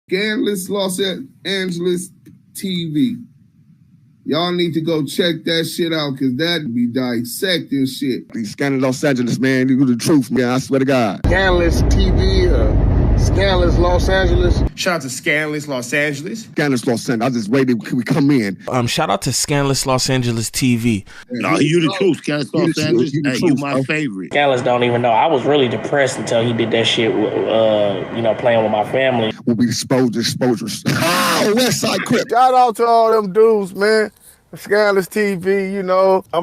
Scandalous Los Angeles TV. Y'all need to go check that shit out, because that be dissecting shit. Scandalous Los Angeles, man. You the truth, man. I swear to God. Scandalous TV, Scandalous Los Angeles. Shout out to Scandalous Los Angeles. Scandalous Los Angeles. I just waited we come in. Shout out to Scandalous Los Angeles TV. No, you the truth, Scandalous Los Angeles. Hey, you my favorite. Scandalous don't even know. I was really depressed until he did that shit, playing with my family. We'll be exposures. Oh, West Side Crip. Shout out to all them dudes, man. Scandalous TV, I'm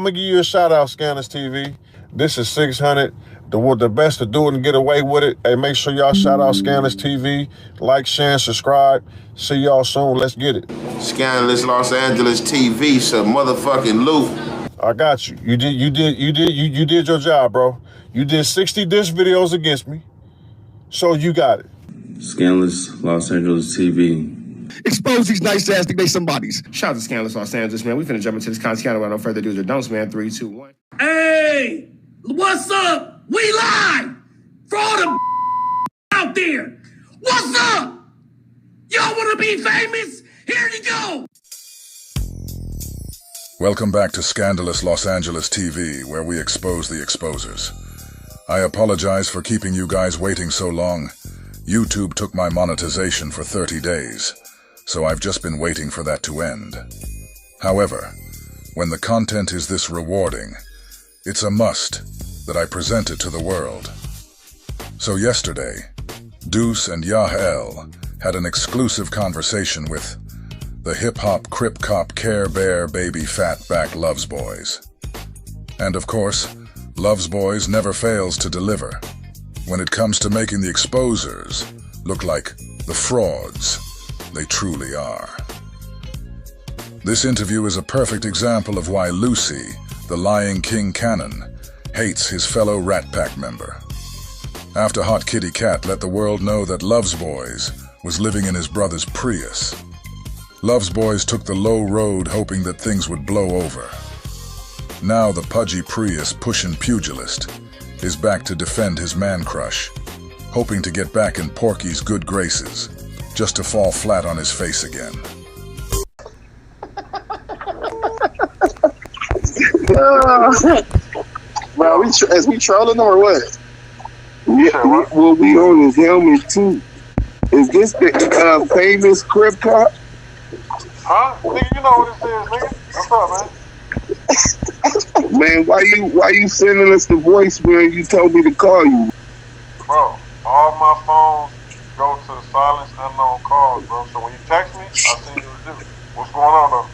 going to give you a shout out, Scandalous TV. This is 600. The best to do it and get away with it. Hey, make sure y'all shout out Scandalous TV. Like, share, and subscribe. See y'all soon. Let's get it. Scandalous Los Angeles TV, some motherfucking loot. I got you. You did your job, bro. You did 60 diss videos against me. So you got it. Scandalous Los Angeles TV. Expose these nice ass to make somebody's. Shout out to Scandalous Los Angeles, man. We finna jump into this content without no further do's or don'ts, man. 3, 2, 1. Hey, what's up? We live for all the out there. What's up? Y'all want to be famous? Here you go. Welcome back to Scandalous Los Angeles TV, where we expose the exposers. I apologize for keeping you guys waiting so long. YouTube took my monetization for 30 days, so I've just been waiting for that to end. However, when the content is this rewarding, it's a must that I present it to the world. So yesterday, Deuce and Yael had an exclusive conversation with the hip-hop Crip Cop Care Bear Baby Fatback Loves Boys. And of course, Loves Boys never fails to deliver when it comes to making the exposers look like the frauds they truly are. This interview is a perfect example of why Lucy, the lying King Cannon, hates his fellow Rat Pack member. After Hot Kitty Cat let the world know that Loves Boys was living in his brother's Prius, Loves Boys took the low road hoping that things would blow over. Now the pudgy Prius pushing pugilist is back to defend his man crush, hoping to get back in Porky's good graces, just to fall flat on his face again. Bro, is we trolling them or what? Yeah, we'll be on his helmet too. Is this the famous Crip Cop? Huh? Nigga, you know what this is, nigga. What's up, man? Man, why you sending us the voicemail you told me to call you? Bro, all my phones go to the silence unknown calls, bro. So when you text me, I'll send you a dude. What's going on, though?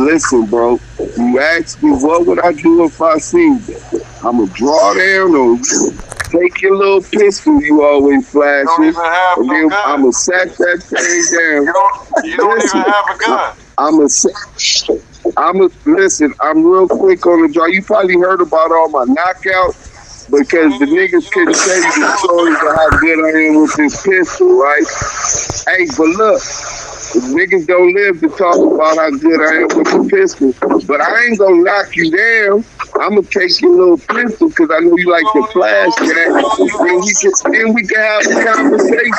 Listen, bro. You asked me what would I do if I seen you. I'ma draw down on you. Take your little pistol you always flashing, and then I'ma sack that thing down. You don't even have a gun. Listen, I'm real quick on the draw. You probably heard about all my knockouts because the niggas couldn't tell you the stories of how good I am with this pistol, right? Hey, but look, the niggas don't live to talk about how good I am with the pistol. But I ain't gonna knock you down. I'm gonna take your little pistol because I know you like to flash that. Then we can have a conversation.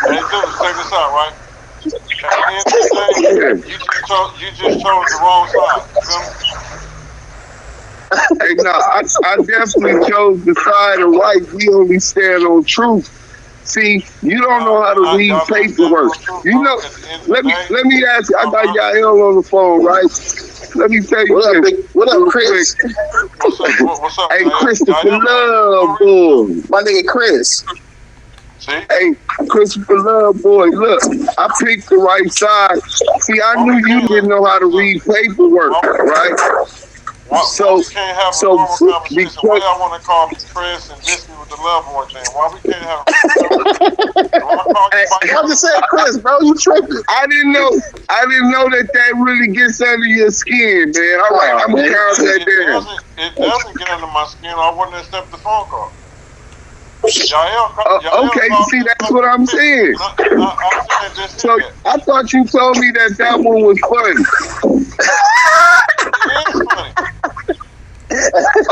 Hey, dude, check this out, right? At the end of the day, you just chose the wrong side. Hey, no, I definitely chose the side of right. We only stand on truth. See, you don't know how to read paperwork. You know, let me ask you. I got Yael on the phone, right? Let me tell you this. What up, Chris? What's up? Hey, Christopher Love, boy. My nigga Chris. See? Hey, Christopher Love, boy, look, I picked the right side. See, I knew you didn't know how to read paperwork, right? So can't have a normal conversation. Why y'all want to call me Chris and diss me with the love boy thing? Why we can't have I'm just saying, Chris, bro, you tripping. I didn't know that really gets under your skin, man. All right, I'm gonna count that down. It doesn't get under my skin. I wouldn't accept the phone call. Okay, see, that's what I'm saying. So I thought you told me that one was funny. It is funny.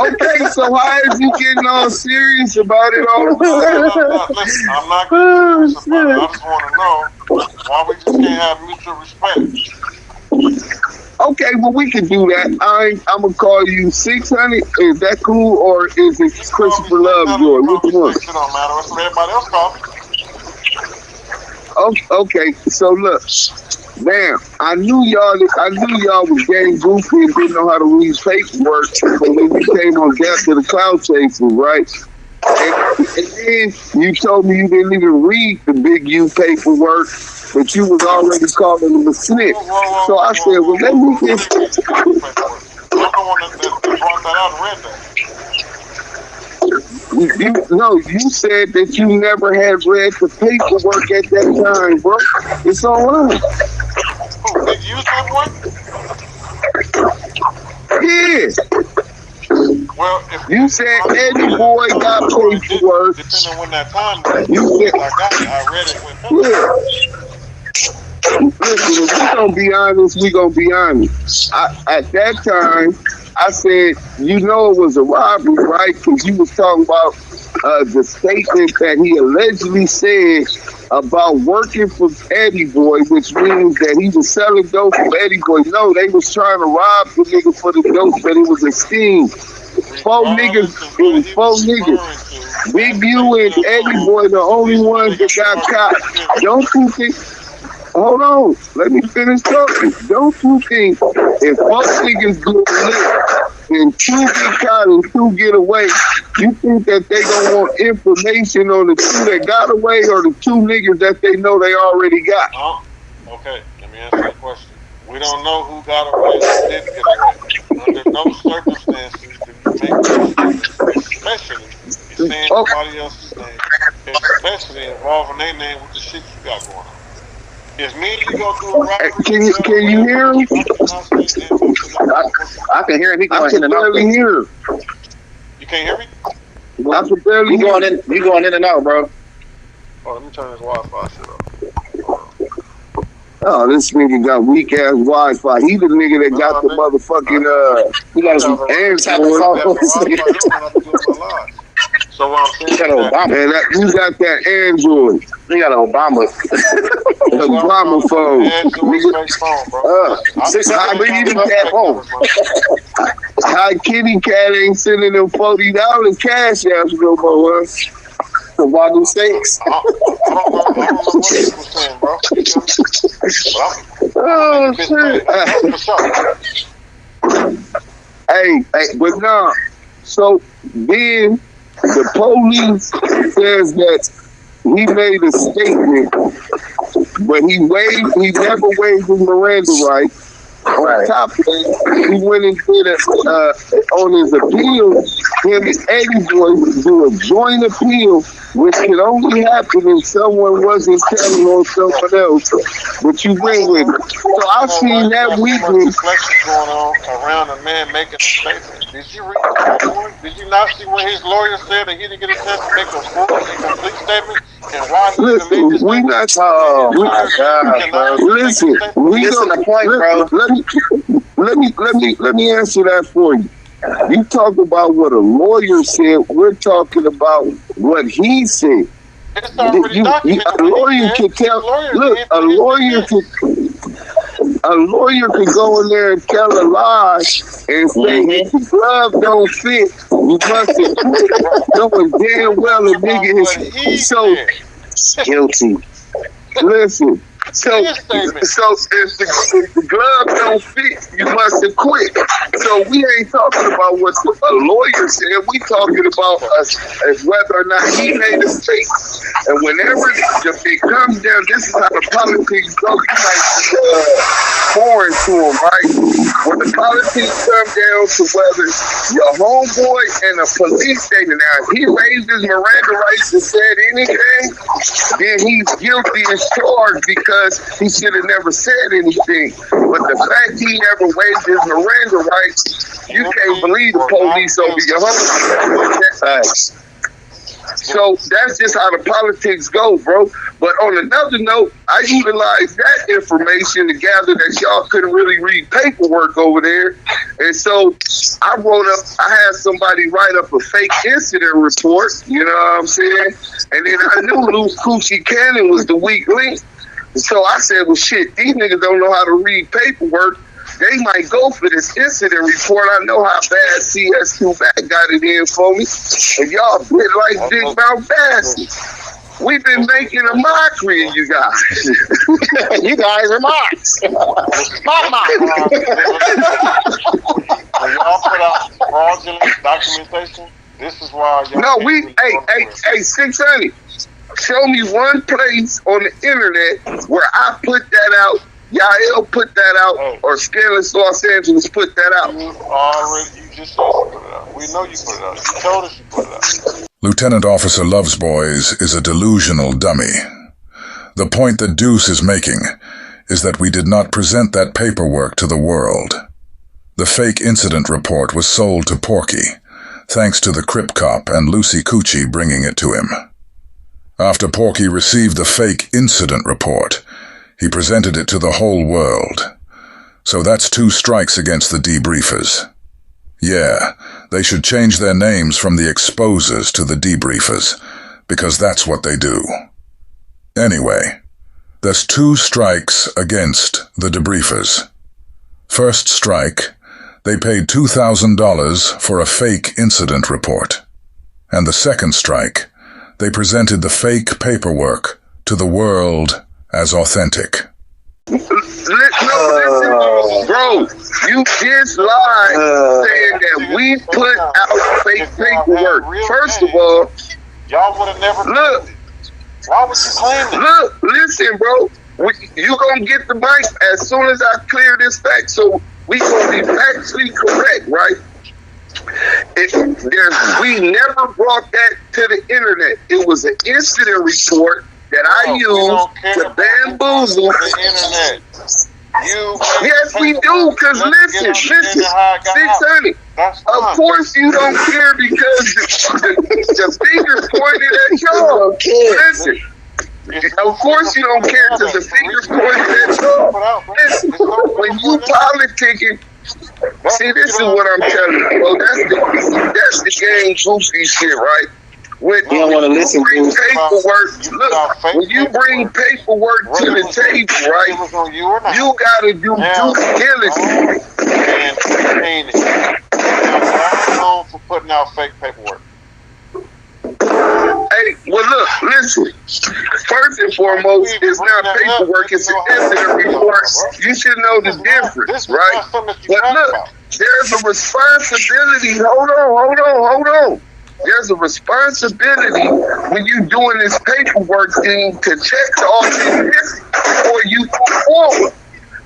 Okay, so how is you getting all serious about it all the time? Listen, I'm not getting serious about it. I just want to know why we just can't have mutual respect. Okay, well, we can do that. I'm going to call you 600. Is that cool, or is it Christopher Lovejoy? Which one? It don't matter. That's what everybody else call me. Okay, so look. Damn, I knew y'all was getting goofy and didn't know how to read paperwork, but when you came on Death to the Cloud Chasers, right? And then you told me you didn't even read the Big U paperwork, but you was already calling them a snitch. So I said, well, let me just... I'm the one that brought that out and read that. You said that you never had read the paperwork at that time, bro. It's online. Who, Big U paperwork? Yeah. Well, if you said Eddie Boy got paperwork. Depending on when that time was, I read it with yeah. Listen, if we gonna be honest, we gonna be honest. At that time, I said, you know it was a robbery, right? Because you was talking about the statement that he allegedly said about working for Eddie Boy, which means that he was selling dope for Eddie Boy. No, they was trying to rob the nigga for the dope, but it was a scheme. Four niggas. Big U and Eddie Boy, the only ones that got caught. Don't you think... Hold on, let me finish talking. Don't you think if both niggas do lit and two get caught and two get away, you think that they gonna want information on the two that got away or the two niggas that they know they already got? Okay, let me answer the question. We don't know who got away and didn't get away. Under no circumstances do you make this, especially saying somebody else's name, especially involving their name with the shit you got going on. If me and you go through a robbery, can you hear him? I can hear him. He I can barely hear him. You can't hear me? I can barely hear him. You going in and out, bro. Oh, let me turn this Wi-Fi shit off. Oh, this nigga got weak ass Wi-Fi. He the nigga that got the motherfucking he got some Android. So what I'm saying, you got that Android. You got an Obama. Obama phone. How Kitty Cat ain't sending them $40 cash apps no more, huh? The Wagyu steaks. I don't know what he was saying, bro. Oh, shit. Hey, but nah. So then the police says that he made a statement, but he never waived his Miranda rights. On top of that, he went and did on his appeal, him and Eddie Boy do a joint appeal, which can only happen if someone wasn't telling on someone else, but you went with it. So I seen that weekend. Going on around a man making a statement. Did you read that? Did you not see what his lawyer said that he didn't get a chance to make a full and complete statement? And why he listen, we not. Oh my God, bro! Listen, we listen to point, bro. Let me answer that for you. You talk about what a lawyer said. We're talking about what he said. A lawyer can tell. Look, a lawyer can go in there and tell a lie and say if the glove don't fit, you must have knowing damn well a nigga is so guilty. Listen. So if the glove don't fit, you must have quit. So we ain't talking about what a lawyer said. We talking about whether or not he made a mistake. And whenever it comes down, this is how the politics go. You like foreign to him, right? When the politics come down to whether your homeboy and a police statement, now if he raised his Miranda rights and said anything, then he's guilty as charged because he should have never said anything. But the fact he never waived his Miranda rights, you can't believe the police over your home. So that's just how the politics go, bro. But on another note, I utilized that information to gather that y'all couldn't really read paperwork over there. And so I had somebody write up a fake incident report, you know what I'm saying? And then I knew Loose Coochie Cannon was the weak link. So I said, well, shit, these niggas don't know how to read paperwork. They might go for this incident report. I know how bad CS2 back got it in for me. And y'all bit like big mouth bastards. We've been making a mockery of you guys. You guys are mocks. Mock. When y'all put out fraudulent documentation, this is why y'all. No, hey, 600. Show me one place on the internet where I put that out, Yael put that out, or Scandalous Los Angeles put that out. You just said you put it out. We know you put it out. You told us you put it out. Lieutenant Officer Lovesboys is a delusional dummy. The point that Deuce is making is that we did not present that paperwork to the world. The fake incident report was sold to Porky, thanks to the Crip Cop and Lucy Coochie bringing it to him. After Porky received the fake incident report, he presented it to the whole world. So that's 2 strikes against the debriefers. Yeah, they should change their names from the exposers to the debriefers, because that's what they do. Anyway, there's 2 strikes against the debriefers. First strike, they paid $2,000 for a fake incident report. And the second strike, they presented the fake paperwork to the world as authentic. Listen, bro, you just lied saying that we put out fake paperwork. First of all, y'all would have never. Look, why would you claim it? Look, listen, bro. You gonna get the mic as soon as I clear this fact. So we gonna be factually correct, right? We never brought that to the internet. It was an incident report that I used to bamboozle the internet. Yes, we do, because listen, 600. Of course you don't care because the finger's pointed at y'all. Listen, of course you don't care because the finger's pointed at y'all. Listen, when you politicking, see, this is what I'm telling you, bro. That's the game goofy shit, right? When you don't want to listen to paperwork, look, when you bring paperwork to the table, right, you gotta do due diligence. And known for putting out fake paperwork. Hey, well, look, listen. First and foremost, it's not paperwork; it's an incident report. You should know the difference, right? But look, there's a responsibility. Hold on. There's a responsibility when you're doing this paperwork thing to check all this before you move forward.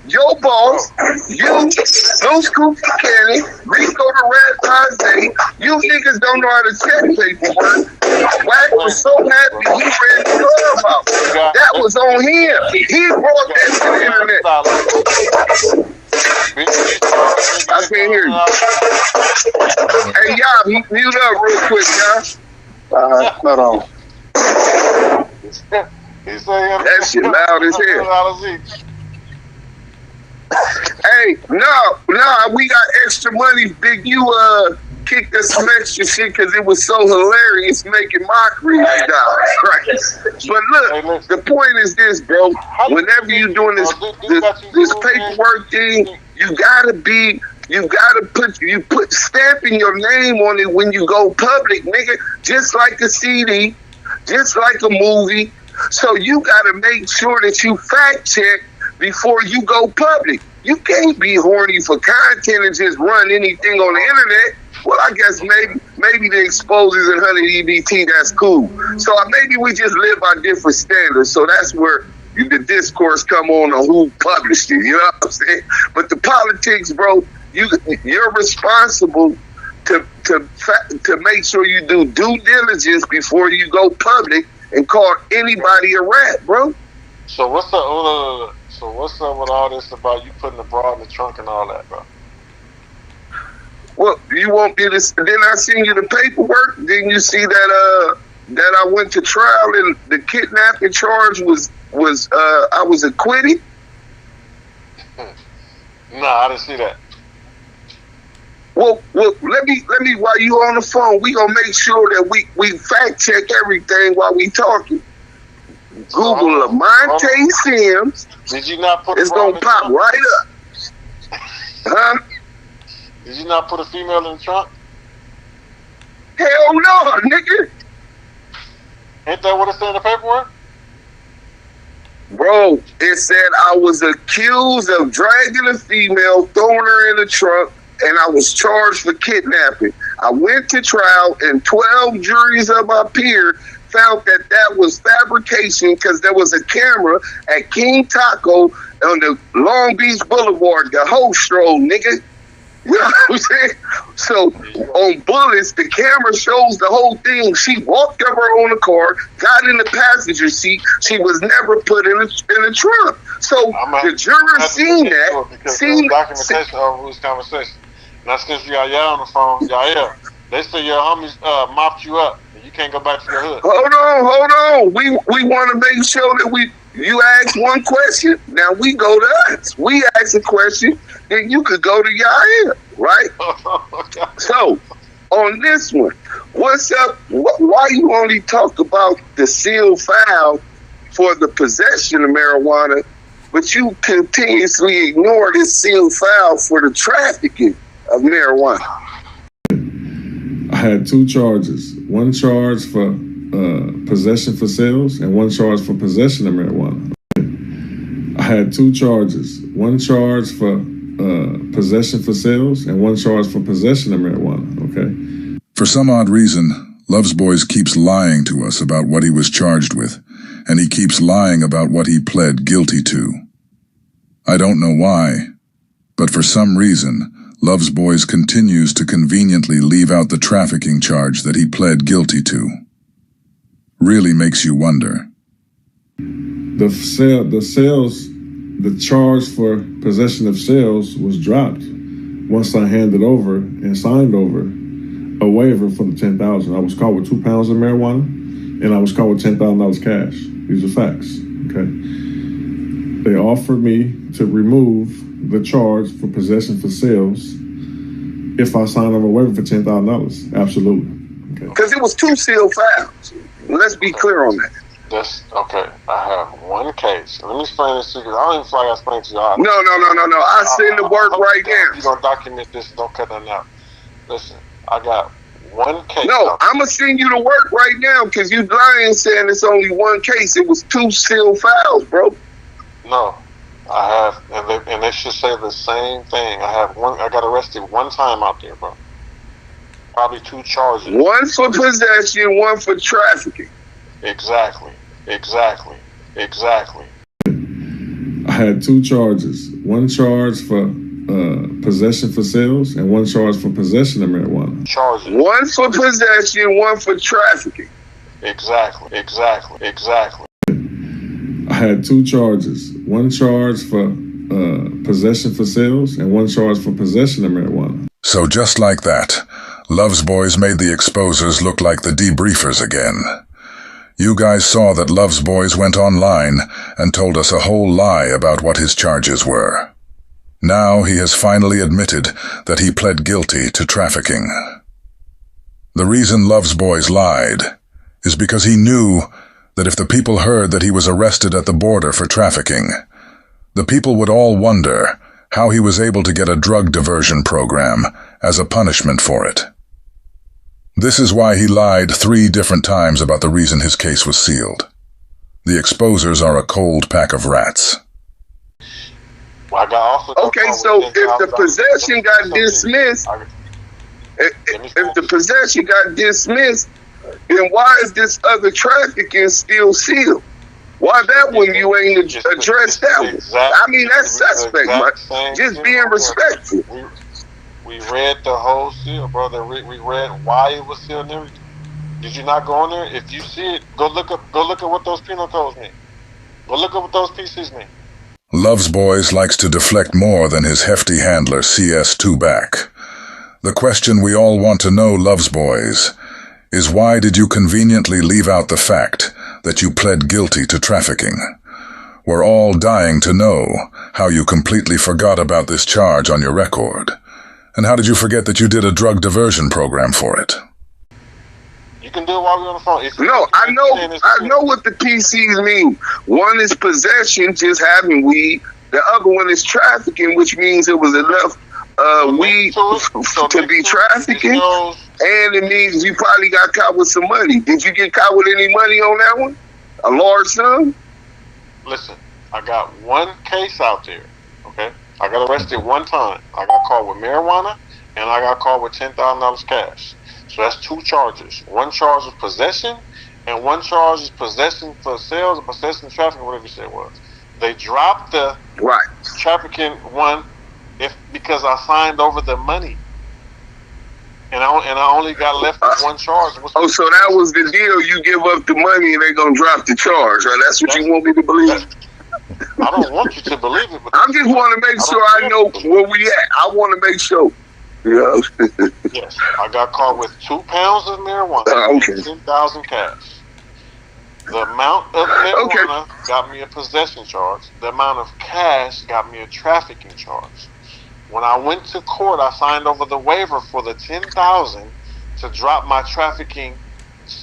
Your boss, you, Loose Coochie Cannon, Rico the Rat Pazé, you niggas don't know how to check paperwork. Wack was so happy he ran the club out. That was on him. He brought that to the internet. I can't hear you. Hey, y'all, mute up real quick, y'all. Hold on. That shit loud as hell. Hey, no, we got extra money. Big, you kicked us some extra shit because it was so hilarious making mockery of you guys, right? But look, the point is this, bro. Whenever you're doing this paperwork thing, you gotta put stamping your name on it when you go public, nigga. Just like a CD, just like a movie. So you gotta make sure that you fact check before you go public. You can't be horny for content and just run anything on the internet. Well, I guess maybe the exposers and 100 EBT, that's cool. So maybe we just live by different standards. So that's where the discourse come on who published it. You know what I'm saying? But the politics, bro, you're responsible to make sure you do due diligence before you go public and call anybody a rat, bro. So what's up? So what's up with all this about you putting the bra in the trunk and all that, bro? Well, you won't get this. Then I send you the paperwork. Then you see that that I went to trial and the kidnapping charge was I was acquitted? No, I didn't see that. Well, let me while you on the phone, we gonna make sure that we fact check everything while we talking. Google Lamonte Sims. Did you not put? It's gonna pop right up. Huh? Did you not put a female in the trunk? Hell no, nigga. Ain't that what it said in the paperwork? Bro, it said I was accused of dragging a female, throwing her in the trunk, and I was charged for kidnapping. I went to trial, and 12 juries of my peers found that was fabrication because there was a camera at King Taco on the Long Beach Boulevard, the whole stroll, nigga. You know what I'm saying? So on bullets, the camera shows the whole thing. She walked up her own car, got in the passenger seat. She was never put in the trunk. So the juror seen that. Seen documentation of this conversation. Now since you got y'all on the phone, y'all they say your homies mopped you up. You can't go back to your hood. Hold on. We want to make sure that you ask one question, now we go to us. We ask a question, then you could go to Yair, right? So, on this one, what's up? Why you only talk about the sealed file for the possession of marijuana, but you continuously ignore this sealed file for the trafficking of marijuana? I had 2 charges. One charge for possession for sales and one charge for possession of marijuana. I had 2 charges. One charge for possession for sales and one charge for possession of marijuana, okay? For some odd reason, Love's Boys keeps lying to us about what he was charged with, and he keeps lying about what he pled guilty to. I don't know why, but for some reason, Love's Boys continues to conveniently leave out the trafficking charge that he pled guilty to. Really makes you wonder. The charge for possession of sales was dropped once I handed over and signed over a waiver for the $10,000. I was caught with 2 pounds of marijuana, and I was caught with $10,000 cash. These are facts, okay? They offered me to remove the charge for possession for sales if I signed over a waiver for $10,000. Absolutely. Because it was 2 sealed files. Let's be clear on that. That's okay. I have one case. Let me explain this to you. I don't even feel like I explained to y'all. No. I send the work right now. You're going to document this. Don't cut that out. Listen, I got one case. No, I'm going to send you the work right now because you lying saying it's only one case. It was 2 sealed files, bro. No, I have, and they should say the same thing. I got arrested one time out there, bro. Probably 2 charges. One for possession, one for trafficking. Exactly. I had 2 charges. One charge for possession for sales and one charge for possession of marijuana. Charges. One for possession, one for trafficking. Exactly. I had 2 charges. One charge for possession for sales and one charge for possession of marijuana. So just like that, Love's Boys made the exposers look like the debriefers again. You guys saw that Love's Boys went online and told us a whole lie about what his charges were. Now he has finally admitted that he pled guilty to trafficking. The reason Love's Boys lied is because he knew that if the people heard that he was arrested at the border for trafficking, the people would all wonder how he was able to get a drug diversion program as a punishment for it. This is why he lied 3 different times about the reason his case was sealed. The exposers are a cold pack of rats. Okay, so if the possession got dismissed, if the possession got dismissed, then why is this other trafficking still sealed? Why that one you ain't addressed that one? I mean, that's suspect, man. Just being respectful. We read the whole seal, brother. We read why it was sealed and everything. Did you not go on there? If you see it, go look at what those penal codes mean. Go look at what those PCs mean. Love's Boys likes to deflect more than his hefty handler CS2 back. The question we all want to know, Love's Boys, is why did you conveniently leave out the fact that you pled guilty to trafficking? We're all dying to know how you completely forgot about this charge on your record. And how did you forget that you did a drug diversion program for it? You can do it while we're on the phone. No, I know what the PCs mean. One is possession, just having weed. The other one is trafficking, which means it was enough weed to be trafficking. And it means you probably got caught with some money. Did you get caught with any money on that one? A large sum? Listen, I got one case out there, okay? I got arrested one time. I got caught with marijuana, and I got caught with $10,000 cash. So that's 2 charges. One charge is possession, and one charge is possession for sales or possession trafficking, whatever you said it was. They dropped the trafficking one because I signed over the money. And I only got left with one charge. So that was the deal. You give up the money and they're going to drop the charge. Right? That's what you want me to believe? I don't want you to believe it. But I just want to make sure I know where we at. I want to make sure. Yeah. Yes. I got caught with 2 pounds of marijuana and 10,000 cash. The amount of marijuana got me a possession charge. The amount of cash got me a trafficking charge. When I went to court, I signed over the waiver for the $10,000 to drop my trafficking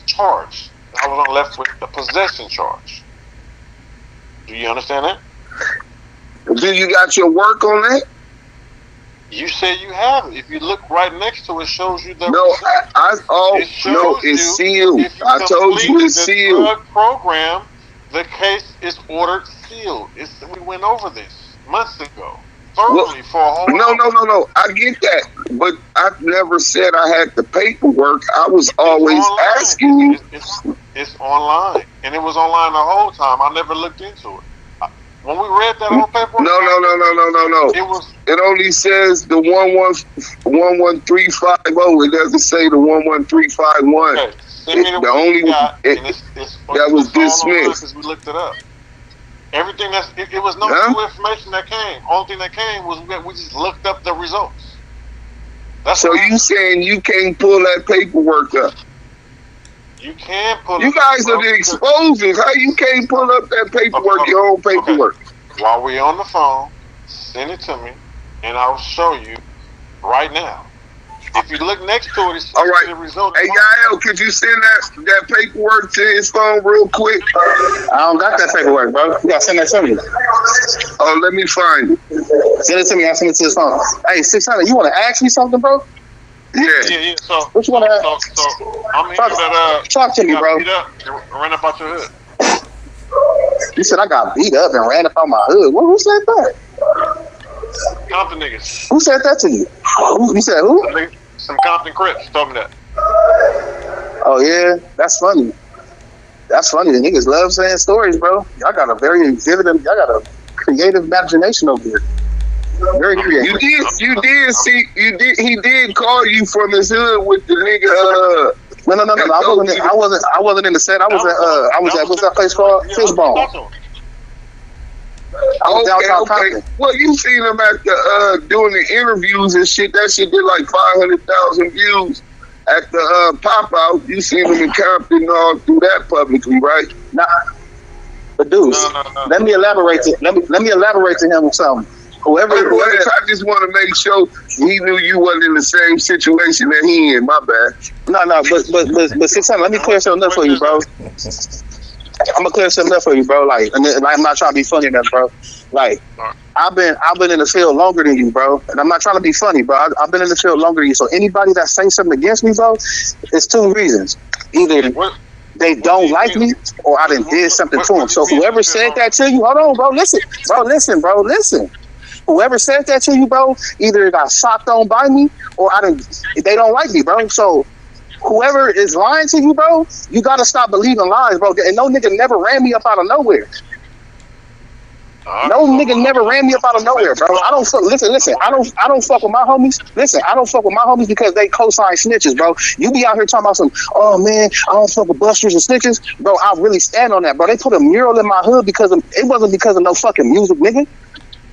charge. I was left with the possession charge. Do you understand that? Do you got your work on that? You say you have it. If you look right next to it, shows you the it's sealed. I told you it's sealed. Drug program, the case is ordered sealed. We went over this months ago. Thoroughly for a whole No. I get that, but I never said I had the paperwork. I was always asking you. It's online, and it was online the whole time. I never looked into it. When we read that whole paperwork, no. It only says the 11350. It doesn't say the 11351. Okay, the only that was dismissed. We looked it up. Everything it was no new information that came. Only thing that came was we just looked up the results. So you saying you can't pull that paperwork up? You can pull. You guys are the exposers. How you can't pull up that paperwork? Your own paperwork. Okay. While we're on the phone, send it to me, and I'll show you right now. If you look next to it, it's the result. Hey, Yael, could you send that paperwork to his phone real quick? I don't got that paperwork, bro. You gotta send that to me. Oh, let me find it. Send it to me. I'll send it to his phone. Hey, 600, you want to ask me something, bro? Yeah. So what you want to ask? So I'm here that talk to me, bro. Beat up and ran up out your hood. You said I got beat up and ran up out my hood. Who said that? Compton niggas. Who said that to you? You said who? Some Compton Crips told me that. Oh yeah, that's funny. That's funny. The niggas love saying stories, bro. Y'all got a very vivid, y'all got a creative imagination over here. Very creative. You did see. He did call you from his hood with the nigga. No. I wasn't in the set. I was at what's that place called? Fishbone. Okay. Well, you seen him at the doing the interviews and shit. That shit did like 500,000 views at the pop out. You seen him in Compton all through that publicly, right? Nah. But dude, let me elaborate to him with something. Whoever I just want to make sure he knew you wasn't in the same situation that he in. My bad. No, but 600. Let me clear something up for you, bro. I'm gonna clear something up for you, bro. Like, and I'm not trying to be funny enough, bro. Like, I've been in the field longer than you, bro, and I'm not trying to be funny, bro. I've been in the field longer than you. So anybody that says something against me, bro, it's 2 reasons. Either they don't like me, or I done did something to them. So whoever said that to you, hold on, bro. Listen. Whoever said that to you, bro, either got socked on by me, or they don't like me, bro. So whoever is lying to you, bro, you gotta stop believing lies, bro. And no nigga never ran me up out of nowhere. No nigga never ran me up out of nowhere, bro. I don't fuck. Listen. I don't fuck with my homies. Listen, I don't fuck with my homies because they co-sign snitches, bro. You be out here talking about some, oh man, I don't fuck with busters and snitches, bro. I really stand on that, bro. They put a mural in my hood it wasn't because of no fucking music, nigga.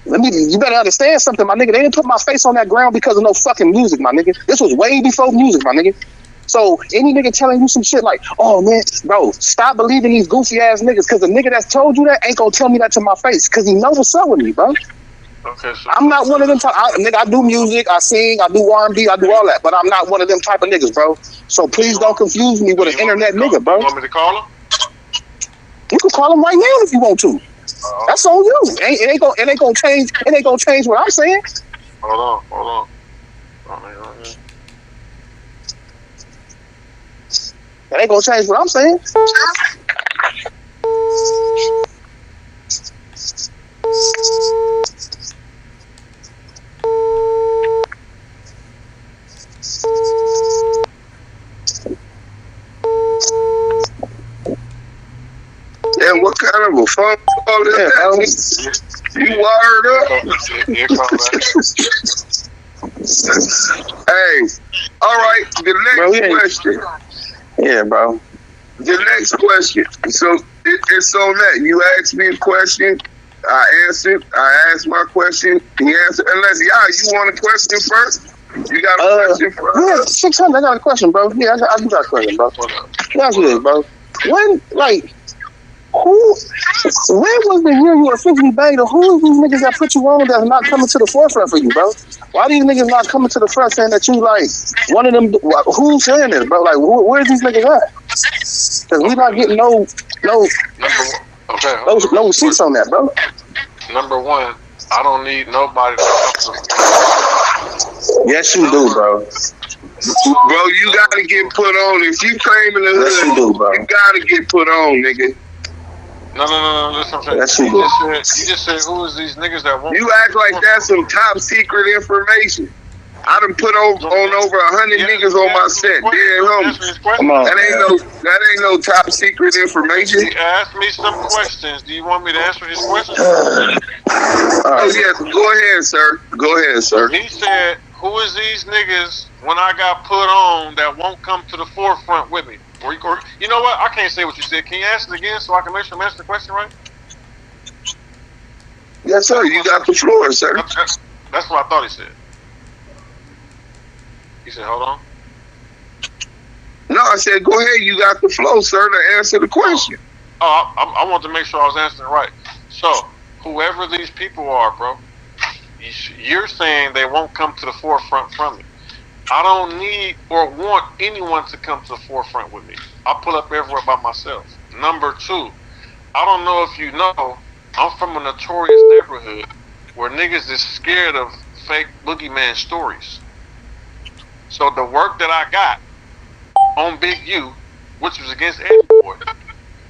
You better understand something, my nigga. They didn't put my face on that ground because of no fucking music, my nigga. This was way before music, my nigga. So any nigga telling you some shit like, oh man, bro, stop believing these goofy ass niggas, because the nigga that's told you that ain't gonna tell me that to my face, because he knows what's up with me, bro. Okay, so I'm not one of them type. Nigga, I do music, I sing, I do R&B, I do all that, but I'm not one of them type of niggas, bro. So please don't confuse me with an internet nigga, bro. You want me to call him? You can call him right now if you want to. That's on you. It ain't gonna change. It ain't gonna change what I'm saying. Hold on. It ain't gonna change what I'm saying. And what kind of a phone call is that? You wired up? Hey, all right. The next question. Yeah, bro. The next question. So it's on that. You asked me a question. I answered. I asked my question. He answered. Unless you want a question first. You got a question first. Yeah, 600. I got a question, bro. Yeah, I do got a question, bro. That's this, bro. When was the year you officially banged? Who is these niggas that put you on that's not coming to the forefront for you, bro? Why these niggas not coming to the front saying that you like one of them? Who's saying this, bro? Like, where's these niggas at? Because we not getting no receipts on that, bro. Number one, I don't need nobody to come to. Yes, you do, bro. Bro, you gotta get put on. If you claiming the hood, yes, you do, bro. You gotta get put on, nigga. No. Listen, yes, you just said who is these niggas that won't? You act like that's some top secret information. I done put on over 100 niggas on my set. Yeah, homie. Come on, that ain't no top secret information. He asked me some questions. Do you want me to answer his questions? Oh yes, go ahead, sir. Go ahead, sir. He said, who is these niggas when I got put on that won't come to the forefront with me? Or you know what? I can't say what you said. Can you ask it again so I can make sure I'm answering the question right? Yes, sir. You got the floor, sir. That's what I thought he said. He said, hold on. No, I said, go ahead. You got the floor, sir, to answer the question. Oh, I want to make sure I was answering right. So, whoever these people are, bro, you're saying they won't come to the forefront from me. I don't need or want anyone to come to the forefront with me. I pull up everywhere by myself. Number two, I don't know if you know, I'm from a notorious neighborhood where niggas is scared of fake boogeyman stories. So the work that I got on Big U, which was against Eddie Boy,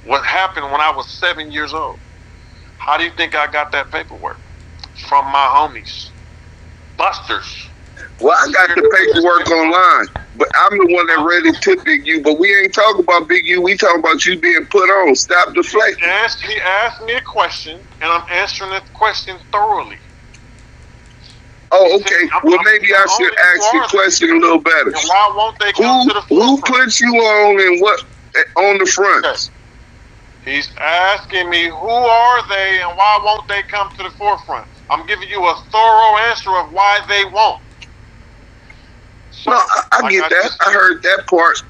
what happened when I was 7 years old. How do you think I got that paperwork? From my homies. Busters. Well, I got the paperwork online, but I'm the one that read it to Big U. But we ain't talking about Big U. We talking about you being put on. Stop deflecting. He asked me a question, and I'm answering the question thoroughly. Oh, okay. Well, maybe I should ask the question a little better. And why won't they come to the Who forefront? put you on and what on the front? Yes. He's asking me who are they and why won't they come to the forefront? I'm giving you a thorough answer of why they won't. So, no, I get that. I heard that part.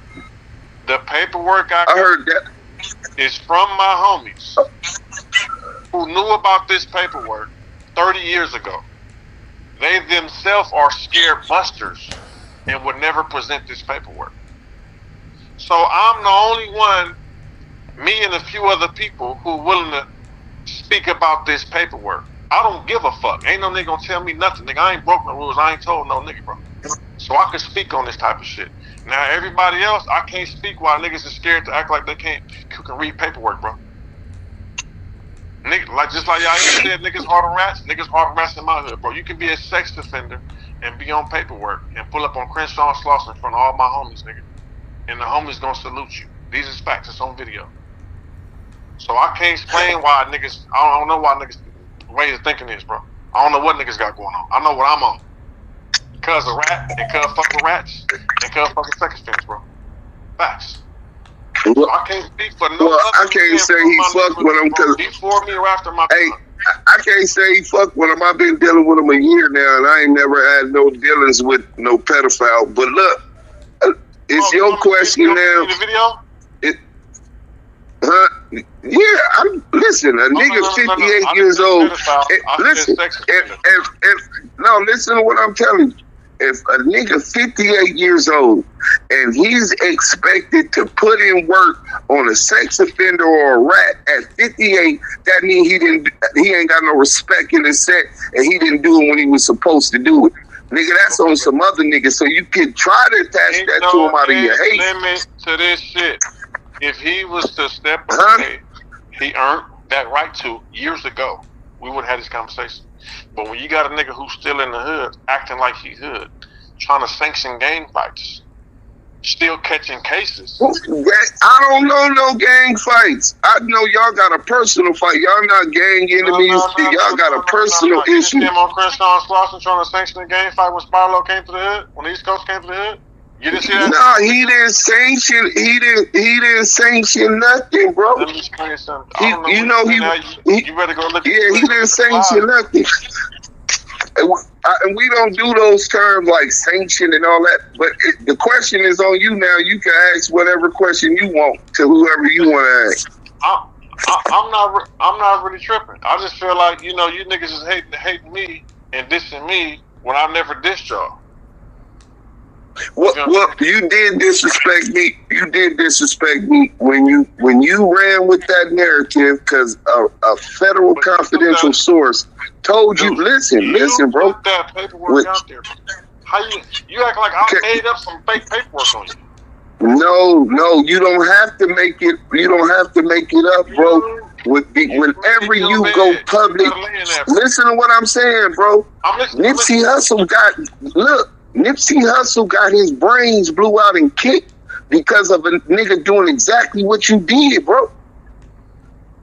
The paperwork I heard that is from my homies who knew about this paperwork 30 years ago. They themselves are scared busters and would never present this paperwork. So I'm the only one, me and a few other people, who are willing to speak about this paperwork. I don't give a fuck. Ain't no nigga gonna tell me nothing. Nigga, I ain't broke no rules. I ain't told no nigga, bro. So I can speak on this type of shit. Now everybody else, I can't speak while niggas is scared to act like they can read paperwork, bro. Nigga, just like y'all said, niggas harder rats. Niggas harder rats in my hood, bro. You can be a sex offender and be on paperwork and pull up on Crenshaw and Slauson in front of all my homies, nigga. And the homies gonna salute you. These is facts. It's on video. So I can't explain why niggas. I don't know why niggas ways of thinking is, bro. I don't know what niggas got going on. I know what I'm on. Cuz a rat and cuz fuck with rats and cuz fucking sex offenders, bro. Facts. So I can't speak for no. Well, I can't say he fucked with him because before me or after my. Hey, I can't say he fucked with him. I've been dealing with him a year now, and I ain't never had no dealings with no pedophile. But look, it's your question now. The video? Yeah, listen, a nigga 58 years old. Listen, no, listen to what I'm telling you. If a nigga 58 years old and he's expected to put in work on a sex offender or a rat at 58, that means he ain't got no respect in his set, and he didn't do it when he was supposed to do it. Nigga, that's on some other niggas. So you can try to attach that to him out of your hate. Limit to this shit. If he was to step away, he earned that right to years ago. We wouldn't have this conversation. But when you got a nigga who's still in the hood, acting like he hood, trying to sanction gang fights, still catching cases. I don't know no gang fights. I know y'all got a personal fight. Y'all not gang enemies. Y'all got a personal issue. You on Chris Slauson trying to sanction a gang fight when Spyro came to the hood? When the East Coast came to the hood? You didn't see that? No, he didn't sanction. He didn't sanction nothing, bro. Let me explain something. You better go look. Yeah, he didn't sanction nothing. And we don't do those terms like sanction and all that. But the question is on you now. You can ask whatever question you want to whoever you want to ask. I'm not really tripping. I just feel like you niggas is hating me and dissing me when I never dissed y'all. Well, you did disrespect me. You did disrespect me when you ran with that narrative because a federal confidential source told you. Listen, bro. Put that paperwork out there. How you act like I made up some fake paperwork on you? No, you don't have to make it. You don't have to make it up, bro. Whenever you go public, listen to what I'm saying, bro. Nipsey Hussle got his brains blew out and kicked because of a nigga doing exactly what you did, bro.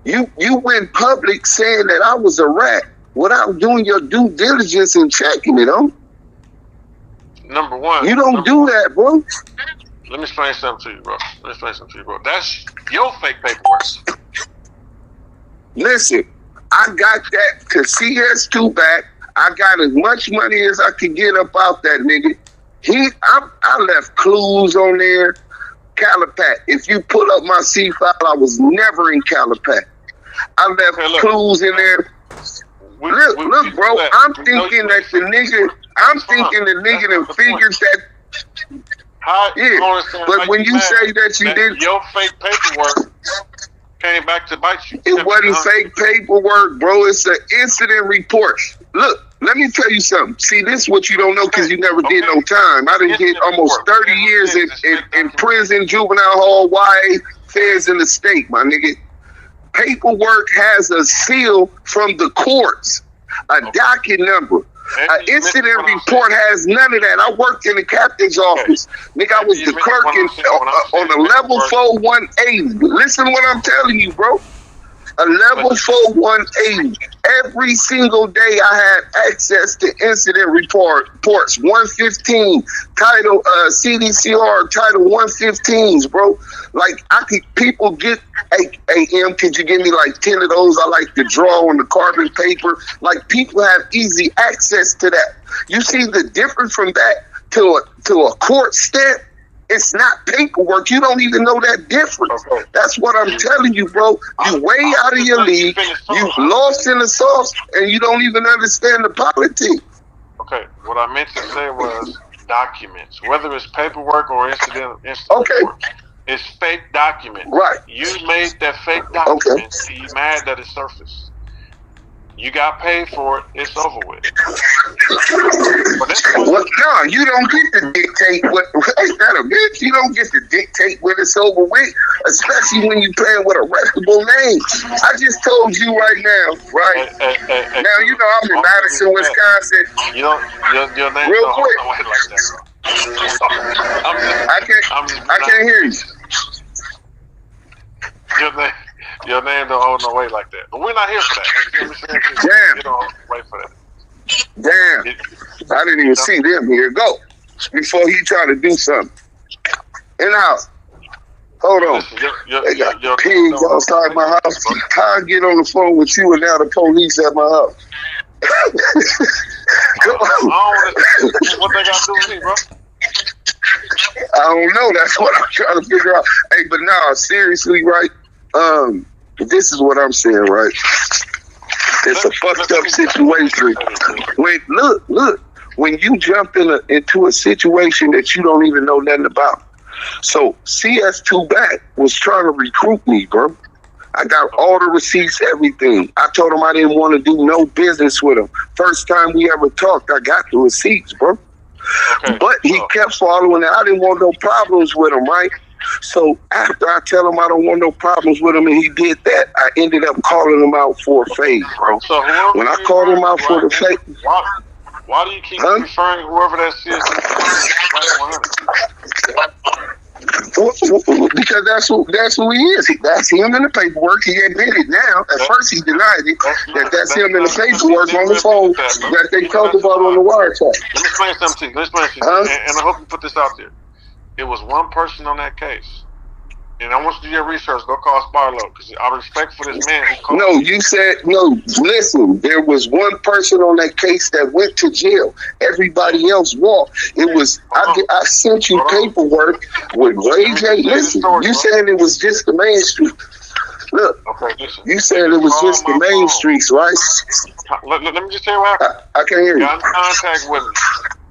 You went public saying that I was a rat without doing your due diligence and checking it, huh? Number one. You don't do that, bro. Let me explain something to you, bro. That's your fake paperwork. Listen, I got that to CS2 back. I got as much money as I could get up out that nigga. I left clues on there. Calipat. If you pull up my C file, I was never in Calipat. I left clues in there. Look, bro. I'm thinking that the nigga done figured that. Yeah, but when you say that you did, your fake paperwork came back to bite you. It wasn't fake paperwork, bro. It's an incident report. Look. Let me tell you something. See, this is what you don't know because you never did no time. I done get almost 30 years in prison, juvenile hall, YA, feds in the state, my nigga. Paperwork has a seal from the courts, a docket number. An incident report has none of that. I worked in the captain's office. Nigga, I was the clerk on a level 4-180. Listen to what I'm telling you, bro. A level 4-180. Every single day I had access to incident reports. 115, title CDCR, title 115s, bro. Like people get, AM, could you give me like 10 of those? I like to draw on the carbon paper. Like people have easy access to that. You see the difference from that to a court stamp? It's not paperwork. You don't even know that difference. Okay. That's what I'm telling you, bro. You way out of your league. You lost in the sauce, and you don't even understand the politics. Okay, what I meant to say was documents, whether it's paperwork or incident report. It's fake document. Right. You made that fake document. Okay. You mad that it surfaced. You got paid for it. It's over with. Well, no, you don't get to dictate what. Ain't that a bitch? You don't get to dictate when it's over with, especially when you playing with a reputable name. I just told you right now, right? Now you know I'm in Madison, Wisconsin. Your name real quick. Like that, I can't hear you. Your name don't hold no weight like that. But we're not here for that. Damn. You don't wait for that. Damn. I didn't even see them here. Go. Before he tried to do something. In the house. Hold on. They got pigs outside my house. How I get on the phone with you and now the police at my house? Come on. What they got to do with me, bro? I don't know. That's what I'm trying to figure out. Hey, but nah, seriously, right? This is what I'm saying, right? It's a fucked up situation. Wait, look. When you jump into a situation that you don't even know nothing about. So CS2 Back was trying to recruit me, bro. I got all the receipts, everything. I told him I didn't want to do no business with him. First time we ever talked, I got the receipts, bro. Okay. But he kept following it. I didn't want no problems with him, right? So after I tell him I don't want no problems with him and he did that, I ended up calling him out for a fade, bro. So when I called him out for the fade... Why do you keep referring whoever that is to Wack100? Because that's who he is. That's him in the paperwork. He admitted now. At first he denied it. That's him in the paperwork on the phone that they talked about on the wiretap. Let me explain something to you. And I hope you put this out there. It was one person on that case. And I want you to do your research. Go call Sparlow because I respect for this man. No, you said no. Listen, there was one person on that case that went to jail. Everybody else walked. It was I sent you paperwork with Ray J. Listen, you saying it was just the main street. Look, you said it was just the main streets, right? Let me just tell you what happened. I can't hear you. Got in contact with me.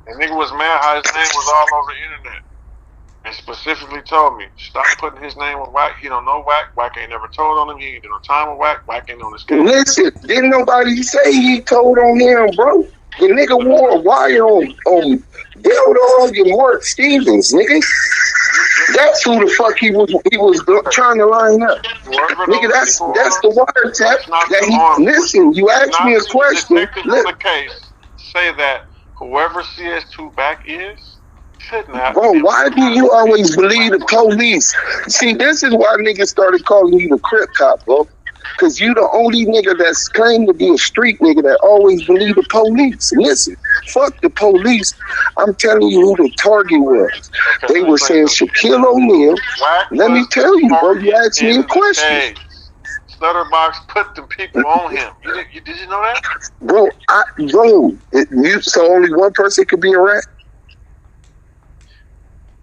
The nigga was mad how his name was all over the internet. And specifically told me, stop putting his name with Wack. He don't know Wack. Wack ain't never told on him. He ain't did no time with Wack. Wack ain't on this case. Listen, didn't nobody say he told on him, bro? The nigga wore a wire on Dale and Mark Stevens, nigga. That's who the fuck he was trying to line up. Nigga, that's the wiretap that he... Listen, you asked me a question. On the case, say that whoever CS2 Back is, bro, why do you always believe the police? See, this is why niggas started calling you the Crip Cop, bro. Because you the only nigga that's claimed to be a street nigga that always believe the police. Listen, fuck the police. I'm telling you who the target was. They were saying Shaquille O'Neal. Let me tell you, bro, you asked me a question. Stutterbox put the people on him. Did you know that? Bro, so only one person could be a rat?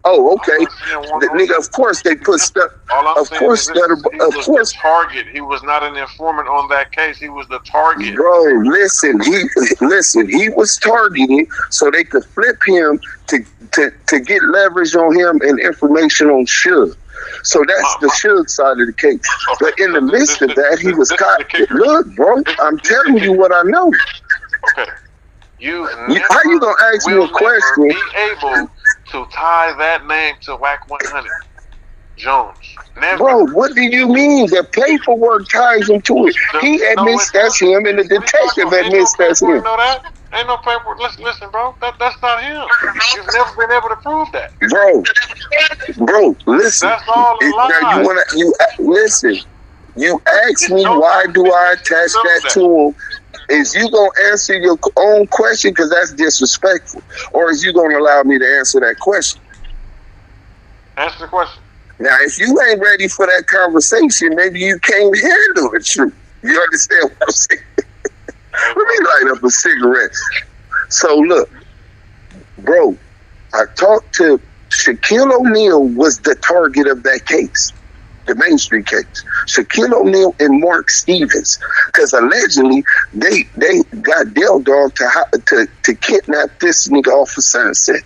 Oh, okay. The nigga, of course they put stuff. Of course, the target. He was not an informant on that case. He was the target. Bro, listen. He was targeted so they could flip him to get leverage on him and information on Suge. So that's the Suge side of the case. Okay. But in the midst of that, he was caught. Look, bro, I'm telling you what I know. Okay. How you gonna ask me a question? Be able to tie that name to Wack100 Jones. Never. Bro, what do you mean? The paperwork ties him to it. He admits that's him, and the detective admits that's him. You know that? Ain't no paperwork. Listen, bro. That's not him. You've never been able to prove that. Bro, listen. That's all lies. Now listen. You asked me why do I attach that to him. Is you going to answer your own question because that's disrespectful? Or is you going to allow me to answer that question? Answer the question. Now, if you ain't ready for that conversation, maybe you can't handle the truth. You understand what I'm saying? Let me light up a cigarette. So, look, bro, I talked to Shaquille O'Neal was the target of that case. The Main Street case. Shaquille O'Neal and Mark Stevens. Because allegedly, they got Del Dog to kidnap this nigga off of Sunset.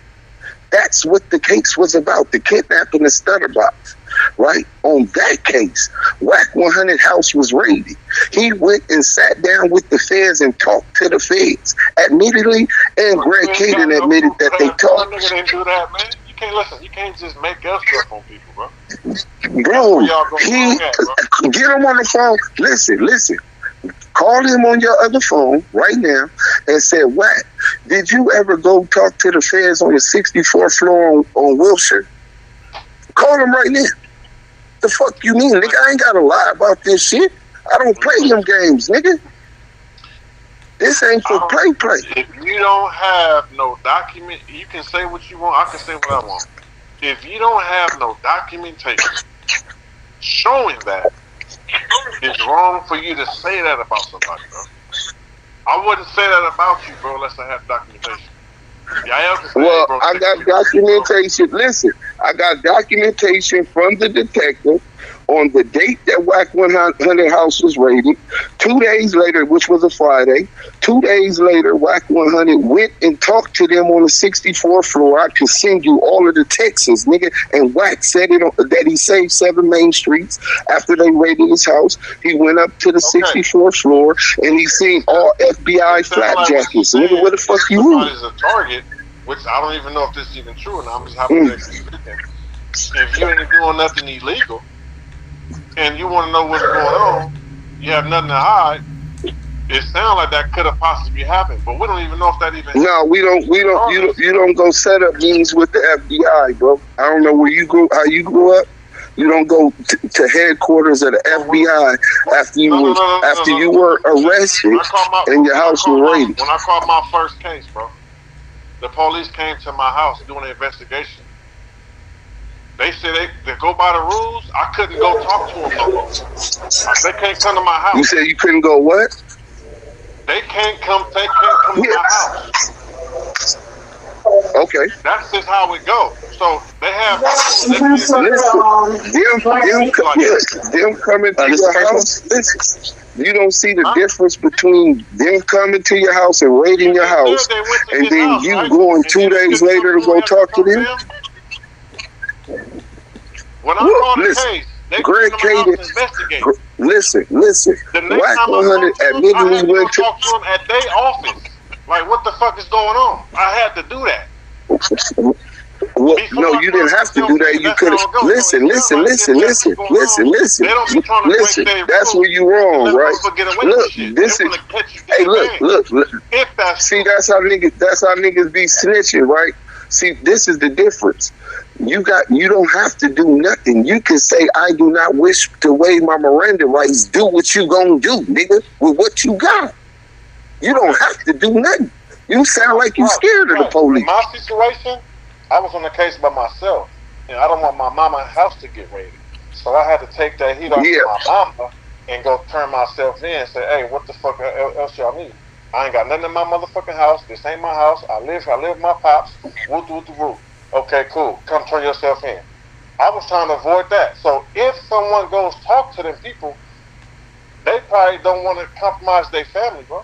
That's what the case was about. The kidnapping of Stutterbox. Right? On that case, Wack100 house was raided. He went and sat down with the feds and talked to the feds. Admittedly, and Greg Caden admitted that they talked. Nigga didn't do that, man. Listen, you can't just make up stuff on people, bro. Bro, get him on the phone. Listen. Call him on your other phone right now and say, Wack, did you ever go talk to the feds on the 64th floor on Wilshire? Call him right now. The fuck you mean, nigga? I ain't gotta lie about this shit. I don't play them games, nigga. This ain't for play. If you don't have no document, you can say what you want. I can say what I want. If you don't have no documentation showing that, it's wrong for you to say that about somebody, bro. I wouldn't say that about you, bro, unless I have documentation. Well, I got documentation. Listen, I got documentation from the detective on the date that Wack100 house was raided. 2 days later, which was a Friday, 2 days later, Wack100 went and talked to them on the 64th floor. I can send you all of the texts, nigga. And Wack said that he saved 7 main streets after they raided his house. He went up to the 64th floor and he seen all FBI flapjackets. Nigga, where the fuck you somebody's a target, which I don't even know if this is even true, and I'm just hypothetically speaking. If you ain't doing nothing illegal, and you want to know what's going on, you have nothing to hide. It sounds like that could have possibly happened, but we don't even know if that even. No, we don't. You don't go set up meetings with the FBI, bro. I don't know where you grew, how you grew up. You don't go to headquarters of the FBI after you were arrested and your house was raided. When I called my first case, bro, the police came to my house doing an investigation. They said they go by the rules. I couldn't go talk to them no more. They can't come to my house. You said you couldn't go what? They can't come to my house. Okay. That's just how it goes. So they have. Them coming to your house. Listen, you don't see the difference between them coming to your house and raiding your house, and then you going 2 days later to go talk to them. When I call the case, they Greg Caden, listen. Wack100 admittedly went to talk to them at their office. Like, what the fuck is going on? I had to do that. Well, no, you didn't have to do that. You could have. Listen. That's where you wrong, right? Look, this is. Hey, look. See, that's how niggas be snitching, right? See, this is the difference. You don't have to do nothing. You can say, I do not wish to waive my Miranda rights. Do what you gonna do, nigga, with what you got. You don't have to do nothing. You sound like you scared of the police. In my situation, I was on the case by myself, and I don't want my mama's house to get raided. So I had to take that heat off my mama and go turn myself in and say, hey, what the fuck else y'all need? I ain't got nothing in my motherfucking house. This ain't my house. I live with my pops. Woo. Okay, cool. Come turn yourself in. I was trying to avoid that. So if someone goes talk to them people, they probably don't want to compromise their family, bro.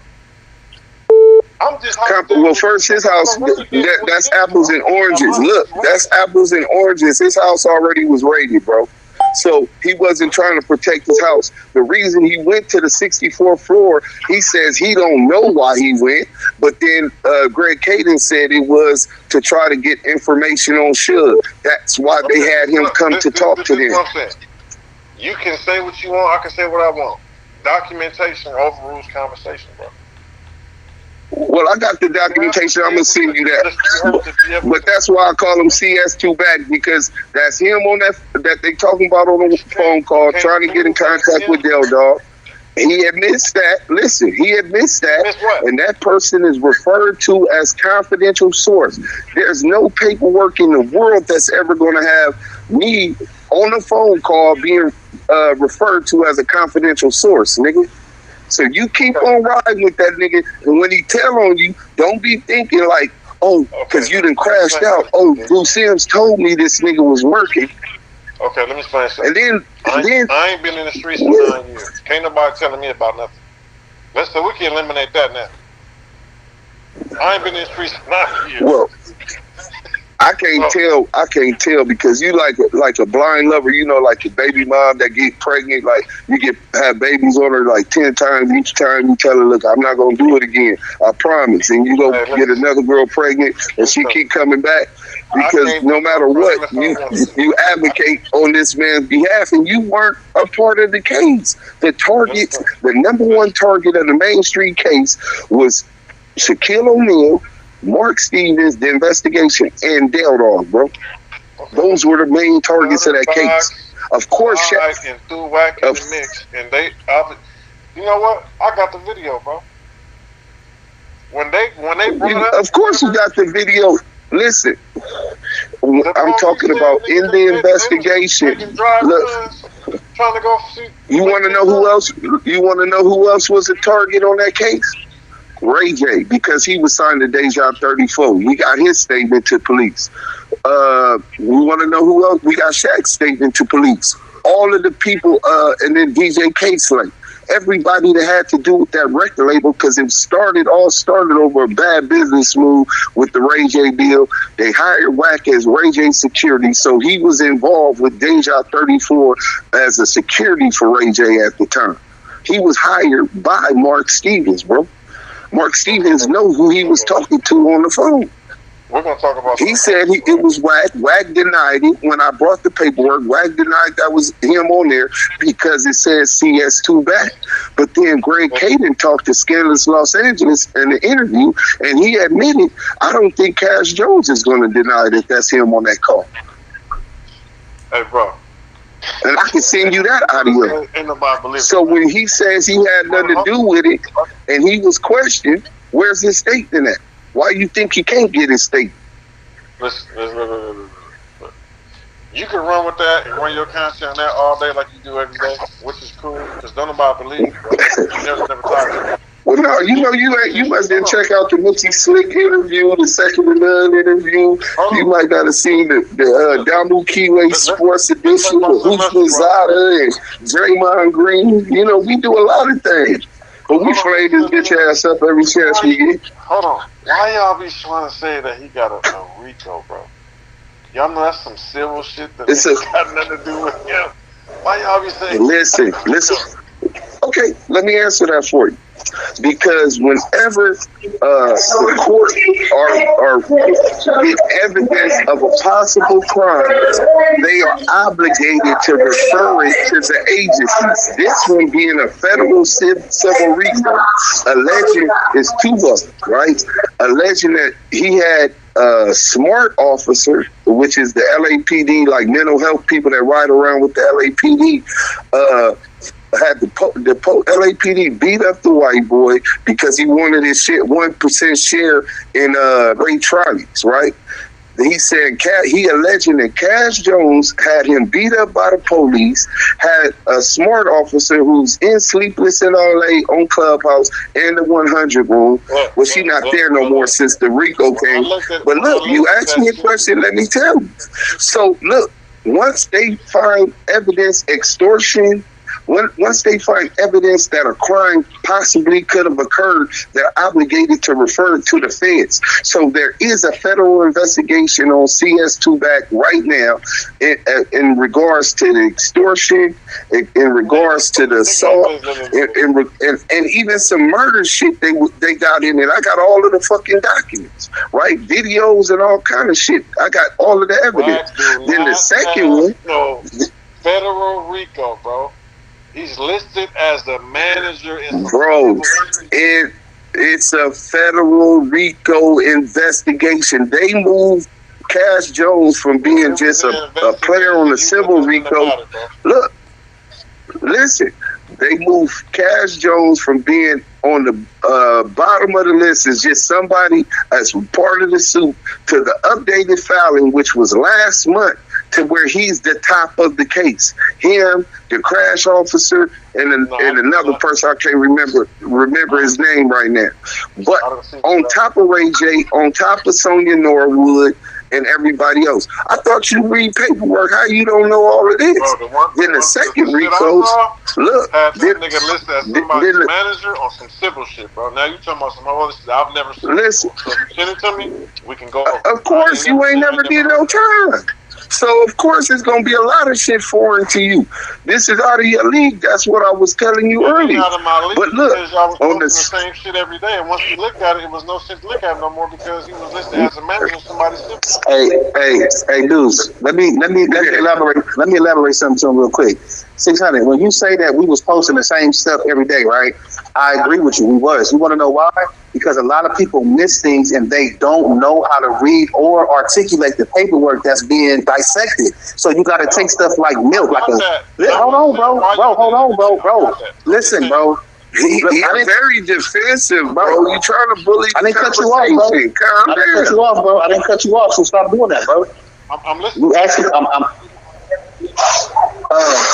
I'm just well, first his house, that's apples and oranges. Look, that's apples and oranges. His house already was raided, bro. So he wasn't trying to protect his house. The reason he went to the 64th floor, he says he don't know why he went. But then Greg Caden said it was to try to get information on Suge. That's why they had him come to talk to them. You can say what you want. I can say what I want. Documentation overrules conversation, bro. Well, I got the documentation. I'm going to send you that. But that's why I call him CS2 back, because that's him on that they talking about on the phone call, trying to get in contact with Del Dog. He admits that. Listen, he admits that. And that person is referred to as confidential source. There's no paperwork in the world that's ever going to have me on the phone call being referred to as a confidential source, nigga. So you keep on riding with that nigga, and when he tell on you, don't be thinking like, oh, because you done crashed out. Oh, Bruce Sims told me this nigga was working. Okay, let me explain something. And then I ain't been in the streets for 9 years. Can't nobody telling me about nothing. So we can eliminate that now. I ain't been in the streets for 9 years. Well, I can't tell because you like a blind lover, you know, like a baby mom that get pregnant, like you have babies on her like 10 times. Each time you tell her, look, I'm not gonna do it again, I promise. And you go get another girl pregnant and she keep coming back because no matter what, you advocate on this man's behalf, and you weren't a part of the case. The number one target of the Main Street case was Shaquille O'Neal, Mark Stevens, the investigation, and Del Dog, bro. Those were the main targets of that case. Of course, Shaq and threw Wack in the mix, and you know what? I got the video, bro. When they brought up, of course you got the video. Listen, I'm talking about in the investigation. Look, trying to go see. You want to know who else? You want to know who else was a target on that case? Ray J, because he was signed to Deja 34. We got his statement to police. We want to know who else. We got Shaq's statement to police. All of the people, and then DJ K-Slay. Everybody that had to do with that record label, because it started over a bad business move with the Ray J deal. They hired Wack as Ray J security, so he was involved with Deja 34 as a security for Ray J at the time. He was hired by Mark Stevens, bro. Mark Stevens know who he was talking to on the phone. We're gonna talk about. He said it was Wack. Wack denied it. When I brought the paperwork, Wack denied that was him on there because it says CS2 back. But then Greg Caden talked to Scandalous Los Angeles in the interview, and he admitted, I don't think Cash Jones is going to deny that that's him on that call. Hey, bro. And I can send you that audio. Ain't nobody believe it. So when he says he had nothing to do with it, and he was questioned, where's his statement at? Why you think he can't get his statement? Listen. You can run with that and run your content on that all day like you do every day, which is cool, because don't nobody believe you, bro. You never talk to me. Well, no, you must then check out the Mitzi Slick interview, the Second and None interview. You might not have seen the Damu Kiwi Sports Edition with Hoops Lozada and Draymond Green. You know, we do a lot of things. But we flay this bitch ass up every chance we get. Hold on. Why y'all be trying to say that he got a RICO, bro? Y'all know that's some civil shit that ain't got nothing to do with him. Why y'all be saying... Listen. Okay, let me answer that for you. Because whenever the court are get evidence of a possible crime, they are obligated to refer it to the agencies. This one being a federal civil RICO, alleging is two of them, right? Alleging that he had a smart officer, which is the LAPD, like mental health people that ride around with the LAPD, had the LAPD beat up the white boy because he wanted his 1% share in Ray Charlie's, right? He said he alleging that Cash Jones had him beat up by the police, had a smart officer who's in Sleepless in LA on Clubhouse in the 100 room. Well, she not there no more since the RICO came. But look, you asked me a question, let me tell you. So look, once they find evidence, extortion, once they find evidence that a crime possibly could have occurred, they're obligated to refer it to the feds. So there is a federal investigation on CS2 back right now in regards to the extortion, in regards to the assault, and even some murder shit they got in it. I got all of the fucking documents, right? Videos and all kind of shit. I got all of the evidence. Then the second one... No, federal RICO, bro. He's listed as the manager in... Bro, it's a federal RICO investigation. They moved Cash Jones from being just a player on the civil RICO. Look, listen, they moved Cash Jones from being on the bottom of the list as just somebody as part of the suit to the updated filing, which was last month, to where he's the top of the case. Him, the crash officer, and another person I can't remember his name right now. But on top of Ray J, on top of Sonia Norwood, and everybody else. I thought you read paperwork. How you don't know all of this? Then the second RICO, look, had that nigga listed as somebody's manager on some civil shit, bro. Now you talking about some other shit I've never seen. Listen, so if you send it to me, we can go over. Of course, you ain't never did no time. So, of course, it's going to be a lot of shit foreign to you. This is out of your league. That's what I was telling you earlier. Out of my league, but look, on the same shit every day. And once you looked at it, it was no shit to look at no more because he was listed as a manager of somebody's simple. Hey, dudes, let me elaborate something to him real quick. 600, when you say that we was posting the same stuff every day, right? I agree with you. We was. You want to know why? Because a lot of people miss things and they don't know how to read or articulate the paperwork that's being dissected. So you got to take stuff like milk, like a. Hold on, bro. Listen, bro. You're very defensive, bro. You trying to bully? I didn't cut you off, bro. I didn't cut you off, so stop doing that, bro. I'm listening. You actually,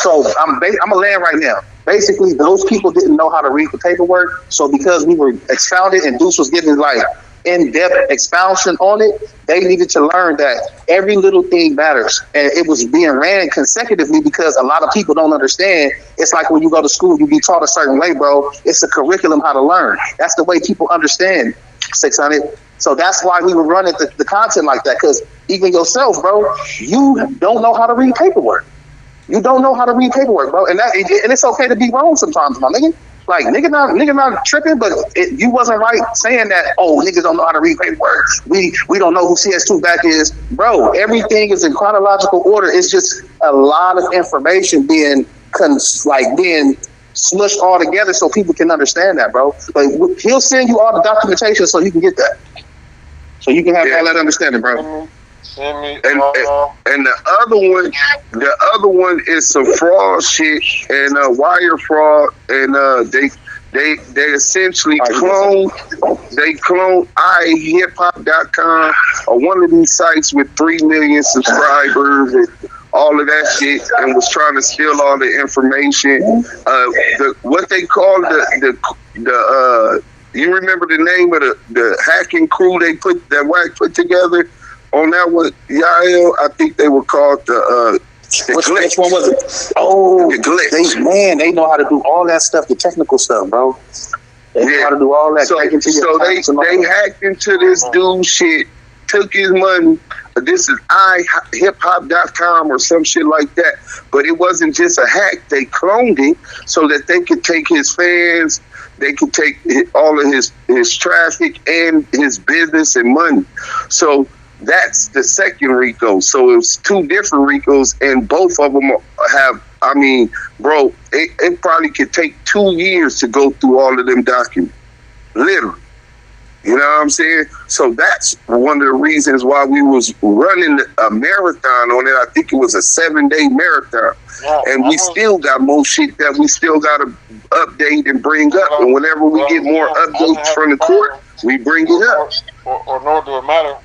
so I'm gonna land right now. basically those people didn't know how to read the paperwork. So because we were expounded and Deuce was giving like in-depth expounding on it, they needed to learn that every little thing matters. And it was being ran consecutively because a lot of people don't understand. It's like when you go to school, you be taught a certain way, bro. It's a curriculum how to learn. That's the way people understand 600. So that's why we were running the content like that, because even yourself, bro, you don't know how to read paperwork. You don't know how to read paperwork, bro. And it's okay to be wrong sometimes, my nigga. Like, nigga not tripping, but you wasn't right saying that, oh, niggas don't know how to read paperwork. We don't know who CS2 back is. Bro, everything is in chronological order. It's just a lot of information being smushed all together so people can understand that, bro. But he'll send you all the documentation so you can get that. So you can have all that understanding, bro. And the other one is some fraud shit and wire fraud, and they essentially clone ihiphop.com or one of these sites with 3 million subscribers and all of that shit, and was trying to steal all the information. What they call the you remember the name of the hacking crew that Wack put together on that one, Yael? I think they were called which one was it? Oh, the Glitch. They know how to do all that stuff, the technical stuff, bro. They know how to do all that. So they hacked into this dude's shit, took his money. This is ihiphop.com or some shit like that. But it wasn't just a hack. They cloned it so that they could take his fans, they could take all of his traffic and his business and money. So that's the second RICO. So it was 2 different RICOs, and both of them have, I mean, bro, it probably could take 2 years to go through all of them documents. Literally. You know what I'm saying? So that's one of the reasons why we was running a marathon on it. I think it was a 7-day marathon. Yeah, and we still got more shit that we still got to update and bring up. And whenever we get more updates from the court, we bring it up. Or nor do it matter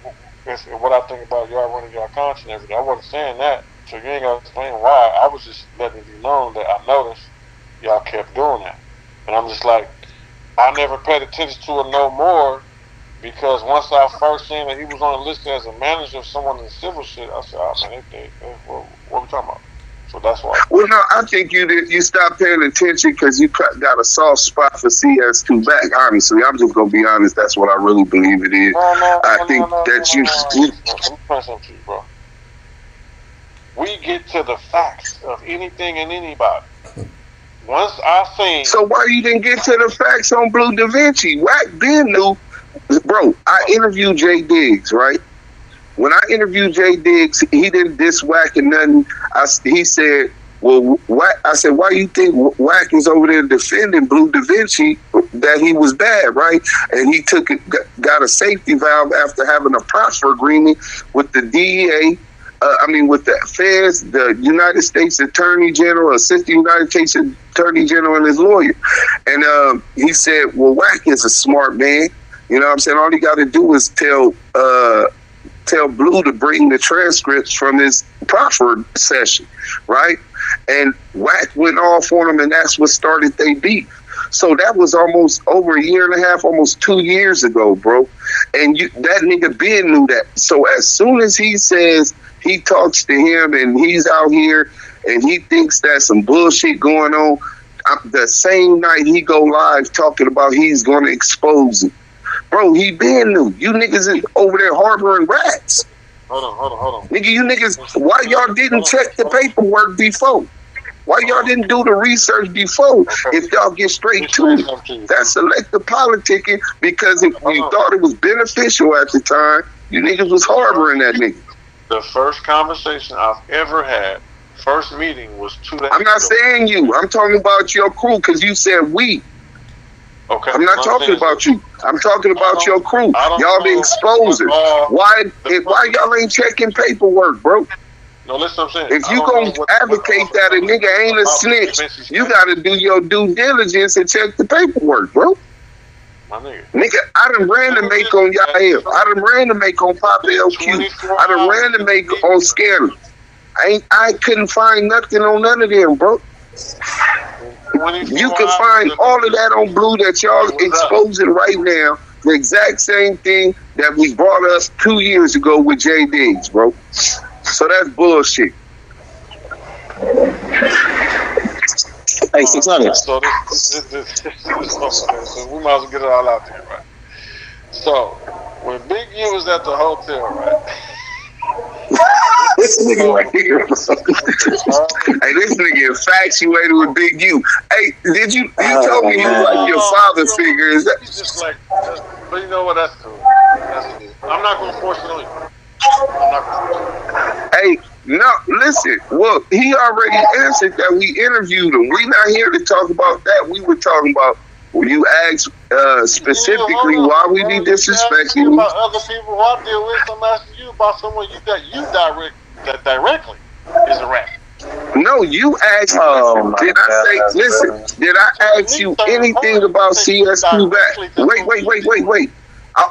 what I think about y'all running y'all content and everything. I wasn't saying that, so you ain't got to explain why. I was just letting it be known that I noticed y'all kept doing that. And I'm just like, I never paid attention to it no more, because once I first seen that he was on the list as a manager of someone in civil shit, I said, oh man, what are we talking about? So that's why. Well, no, I think you stopped paying attention because you got a soft spot for CS2 back. Honestly, I'm just gonna be honest. That's what I really believe it is. I think that you. Let me explain something to you, bro. We get to the facts of anything and anybody. Once I seen. So why you didn't get to the facts on Blue Da Vinci? Wack Ben knew, bro. I interviewed Jay Diggs, right? When I interviewed Jay Diggs, he didn't diss Wack and nothing. He said, well, Wack, I said, why you think Wack is over there defending Blue Da Vinci that he was bad, right? And he got a safety valve after having a proffer agreement with the DEA, with the feds, the United States Attorney General, Assistant United States Attorney General, and his lawyer. And he said, well, Wack is a smart man. You know what I'm saying? All he got to do is tell Blue to bring the transcripts from his proffer session, right? And Wack went off on him, and that's what started they beef. So that was almost over a year and a half, almost 2 years ago, bro. And that nigga Ben knew that. So as soon as he says he talks to him and he's out here and he thinks that's some bullshit going on, the same night he go live talking about he's going to expose him. Bro, he been knew. You niggas is over there harboring rats. Hold on. Nigga, you niggas, why y'all didn't check the paperwork before? Why y'all didn't do the research before? If y'all get straight to it. That's selective politicking, because if you thought it was beneficial at the time, you niggas was harboring that nigga. The first conversation I've ever had, first meeting, was 2 days ago. I'm not saying you. I'm talking about your crew, because you said we. Okay. I'm not talking about you. I'm talking about your crew. Y'all the exposers. Why y'all ain't checking paperwork, bro? No, listen, I'm saying. If you gonna advocate that a nigga ain't a snitch, you gotta do your due diligence and check the paperwork, bro. My nigga. Nigga, I done ran to make on Yael. I done ran to make on Pop LQ. I done ran to make on Scandal. I couldn't find nothing on none of them, bro. You can find all of that on Blue that y'all exposing right now. The exact same thing that we brought up 2 years ago with Jay Diggs, bro. So that's bullshit. Hey, 600. So this so we might as well get it all out there, right? So when Big U was at the hotel, right? This nigga right here, bro. Hey, this nigga infatuated with Big U. Hey, did you told me you like your father figure? Is that? He's just like, but you know what? That's cool. That's it. I'm not gonna force it on you. I'm not gonna force it. Hey, no, listen. Well, he already answered that we interviewed him. We not here to talk about that. We were talking about when you asked specifically why we be disrespecting you. About other people who I deal with, I'm asking you about someone that directly is a rapper. No, you asked. Did I say? Listen, did I ask you anything about CS2 back? Wait.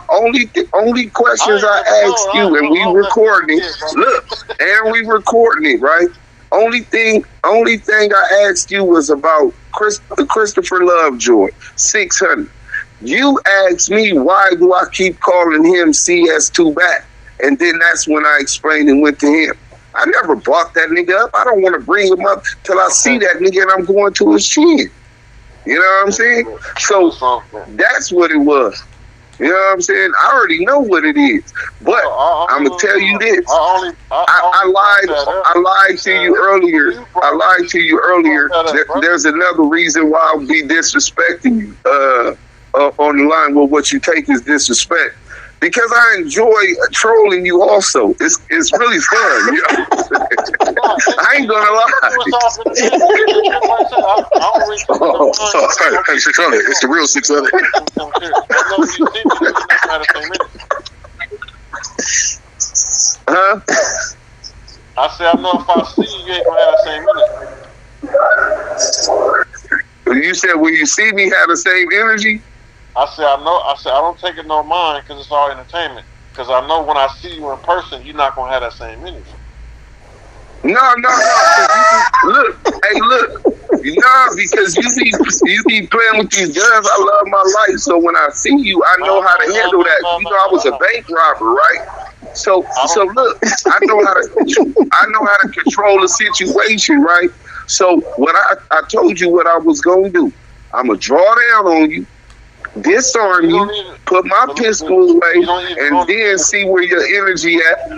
Only questions I asked you, and we recording it. Look, and we recording it, right? Only thing I asked you was about Christopher Lovejoy, 600. You asked me why do I keep calling him CS2 back, and then that's when I explained and went to him. I never brought that nigga up. I don't want to bring him up till I see that nigga and I'm going to his chin. You know what I'm saying? So that's what it was. You know what I'm saying? I already know what it is. But I'm going to tell you this. I lied to you earlier. There's another reason why I'll be disrespecting you on the line with what you take as disrespect. Because I enjoy trolling you also. It's really fun, you know? I ain't gonna lie. Hey, 600. It's the real 600. Huh? I said, I know if I see you, you ain't gonna have the same energy. You said when you see me have the same energy? I said, I don't take it no mind because it's all entertainment. Because I know when I see you in person, you're not going to have that same energy. No. Look. No, because you be playing with these guns. I love my life. So when I see you, I know how to handle that. You know, I was a bank robber, right? So look, I know how to control the situation, right? So what I told you what I was going to do. I'm going to draw down on you. Disarm you, put my pistol away, and then see where your energy at.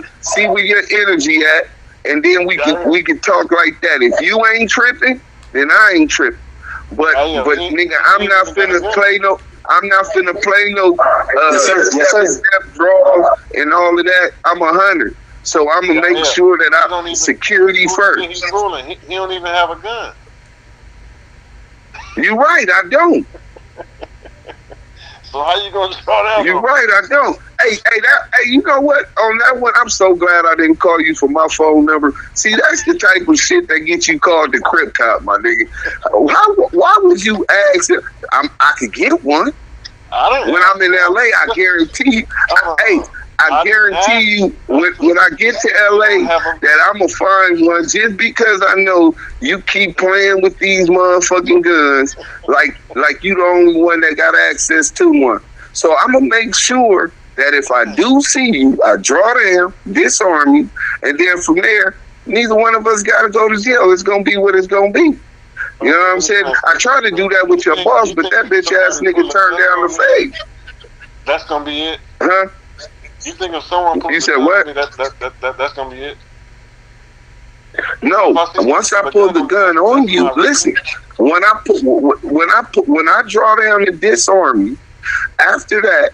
And then we can talk like that. If you ain't tripping, then I ain't tripping. But nigga, I'm not finna play no step draws and all of that. I'm 100. So I'm gonna make sure that I'm security first. He don't even have a gun. You're right, I don't. So how you gonna draw that? You're right, I don't. Hey, you know what? On that one, I'm so glad I didn't call you for my phone number. See, that's the type of shit that gets you called the Crip Cop, my nigga. Why would you ask? I could get one. When I'm in LA, I guarantee. I guarantee you, when I get to LA, that I'm gonna find one just because I know you keep playing with these motherfucking guns, like you the only one that got access to one. So I'm gonna make sure that if I do see you, I draw down, disarm you, and then from there, neither one of us gotta go to jail. It's gonna be what it's gonna be. You know what I'm saying? I tried to do that with your boss, but that bitch ass nigga turned down the fade. That's gonna be it. Huh? You think if someone you said what? That's gonna be it? No. Once I pull the gun on you, listen. When I draw down and disarm you, after that,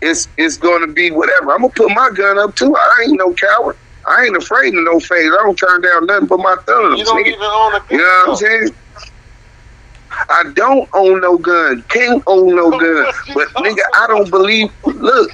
it's gonna be whatever. I'm gonna put my gun up too. I ain't no coward. I ain't afraid of no fade. I don't turn down nothing but my thumbs. You don't even own a gun. You know what I'm saying? I don't own no gun. Can't own no gun. But nigga, I don't believe. Look.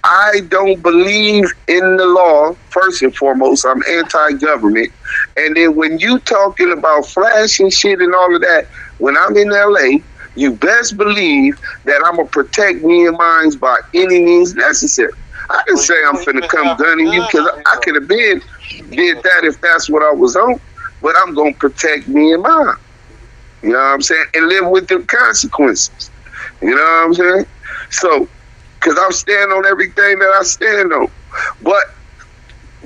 I don't believe in the law, first and foremost. I'm anti-government. And then when you talking about flashing shit and all of that, when I'm in LA, you best believe that I'm going to protect me and mine by any means necessary. I didn't say I'm finna come gunning you because I could have been did that if that's what I was on, but I'm going to protect me and mine. You know what I'm saying? And live with the consequences. You know what I'm saying? So, because I'm standing on everything that I stand on. But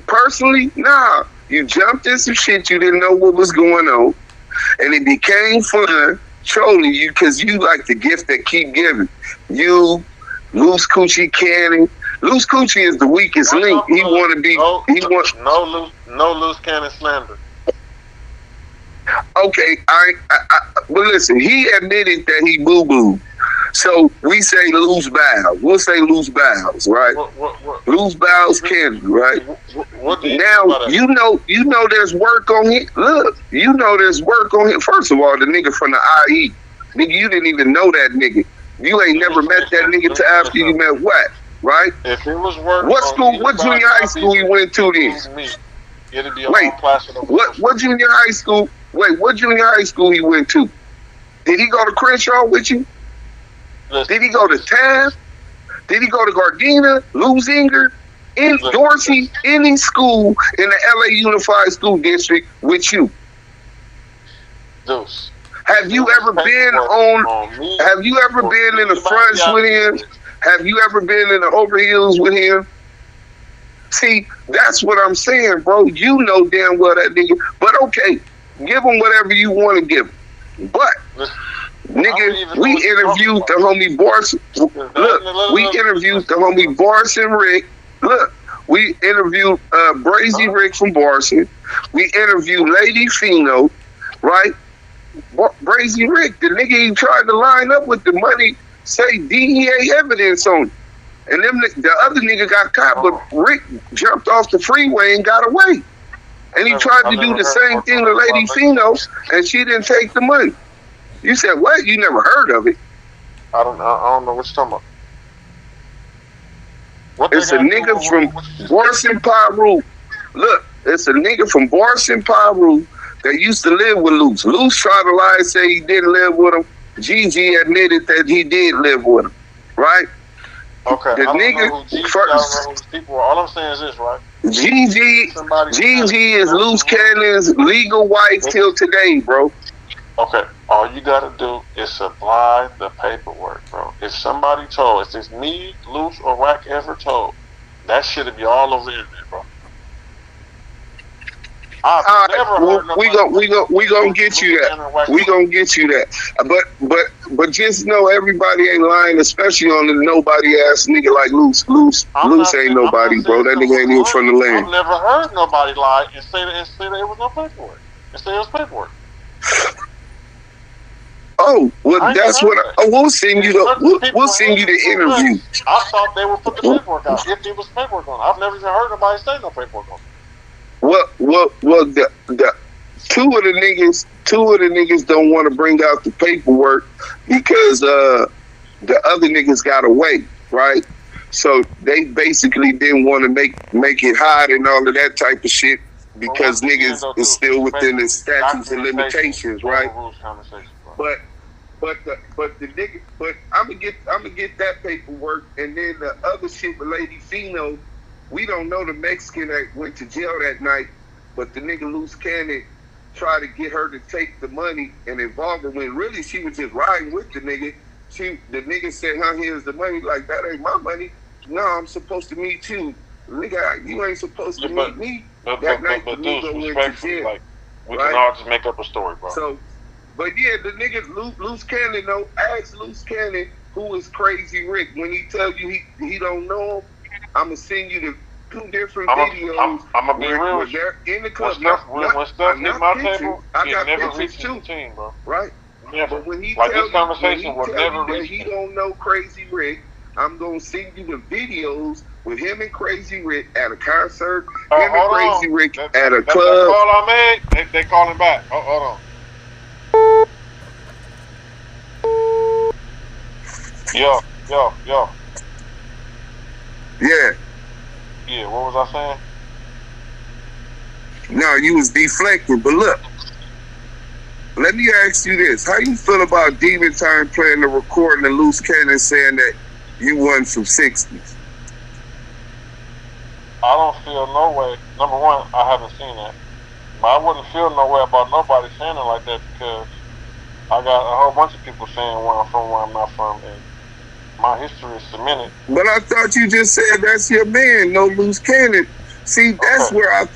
personally, nah. You jumped in some shit you didn't know what was going on. And it became fun trolling you because you like the gift that keep giving. You, Loose Coochie Cannon. Loose Coochie is the weakest link. He want to be... No loose cannon slander. Okay, but listen, he admitted that he boo-booed. So we say loose bowels. We'll say loose bowels, right? What? Loose bowels candy, right? What do you now you know there's work on it. Look, you know there's work on it. First of all, the nigga from the IE, nigga, you didn't even know that nigga. You ain't never met that nigga till after you met Wack, right? If it was work, what school? What junior high school he went to then? It'd be Wait, what junior high school? Wait, what junior high school he went to? Did he go to Crenshaw with you? Did he go to Taft? Did he go to Gardena, Lusinger, in Dorsey, any school in the LA Unified School District with you? Deuce. Have you ever been on have you ever been in the fronts with him? Have you ever been in the overheels with him? See, that's what I'm saying, bro. You know damn well that nigga. But okay, give him whatever you want to give him. But nigga, we interviewed the homie Barson. Look, we interviewed the homie Barson Rick. Look, we interviewed Brazy Rick from Barson. We interviewed Lady Fino, right? Brazy Rick, the nigga he tried to line up with the money, say DEA evidence on it. And them the other nigga got caught, but Rick jumped off the freeway and got away. And he tried to do the same thing to Lady Fino, and she didn't take the money. You said what? You never heard of it? I don't know what you're talking about. It's a nigga from Barson Paru. Look, it's a nigga from Barson Paru that used to live with Luce. Luce tried to lie and say he didn't live with him. Gigi admitted that he did live with him. Right? Okay. The nigga first. All I'm saying is this, right? Gigi is Luce Cannon's legal wife till today, bro. Okay. All you gotta do is supply the paperwork, bro. If somebody told, if it's me, Luce, or Wack ever told, that shit'd be all over the internet, bro. We gonna get you that. We gonna get you that. But just know everybody ain't lying, especially on the nobody ass nigga like Luce. Luce ain't nobody, bro. That nigga ain't even from the land. I've never heard nobody lie and say that it was no paperwork. And say it was paperwork. Oh, well, that's what. We'll send you the. We'll send you the interview. I thought they would put the paperwork out if there was paperwork on it. I've never even heard nobody say no paperwork on it. Well, the two of the niggas don't want to bring out the paperwork because the other niggas got away, right? So they basically didn't want to make it hot and all of that type of shit because niggas is still within the statutes and limitations, right? But the nigga, I'm gonna get that paperwork, and then the other shit with Lady Fino, we don't know the Mexican that went to jail that night, but the nigga Loose Cannon tried to get her to take the money and involve her when really she was just riding with the nigga. The nigga said, here's the money. Like, that ain't my money. No, I'm supposed to meet you. Nigga, you ain't supposed to meet me. That night the nigga went to jail. Like, we can all just make up a story, bro. So, but yeah, the nigga Loose Cannon, though, ask Loose Cannon who is Crazy Rick. When he tell you he don't know him, I'm going to send you the 2 different videos. I'm going to be real with you. In the club. When stuff hit my table, I got never pictures reached too. the team, bro. Right? Never. But when he like tell this conversation will never that reach he don't know Crazy Rick, I'm going to send you the videos with him and Crazy Rick at a concert, him and Crazy Rick at a club. That call I made, they calling back. Hold on. Yo. Yeah. Yeah, what was I saying? No, you was deflecting, but look. Let me ask you this. How you feel about Demon Time playing the recording and Loose Cannon saying that you won some 60s? I don't feel no way. Number one, I haven't seen that. But I wouldn't feel no way about nobody saying it like that because I got a whole bunch of people saying where I'm from, where I'm not from, and my history is cemented. But I thought you just said that's your man, no loose cannon. See, that's where I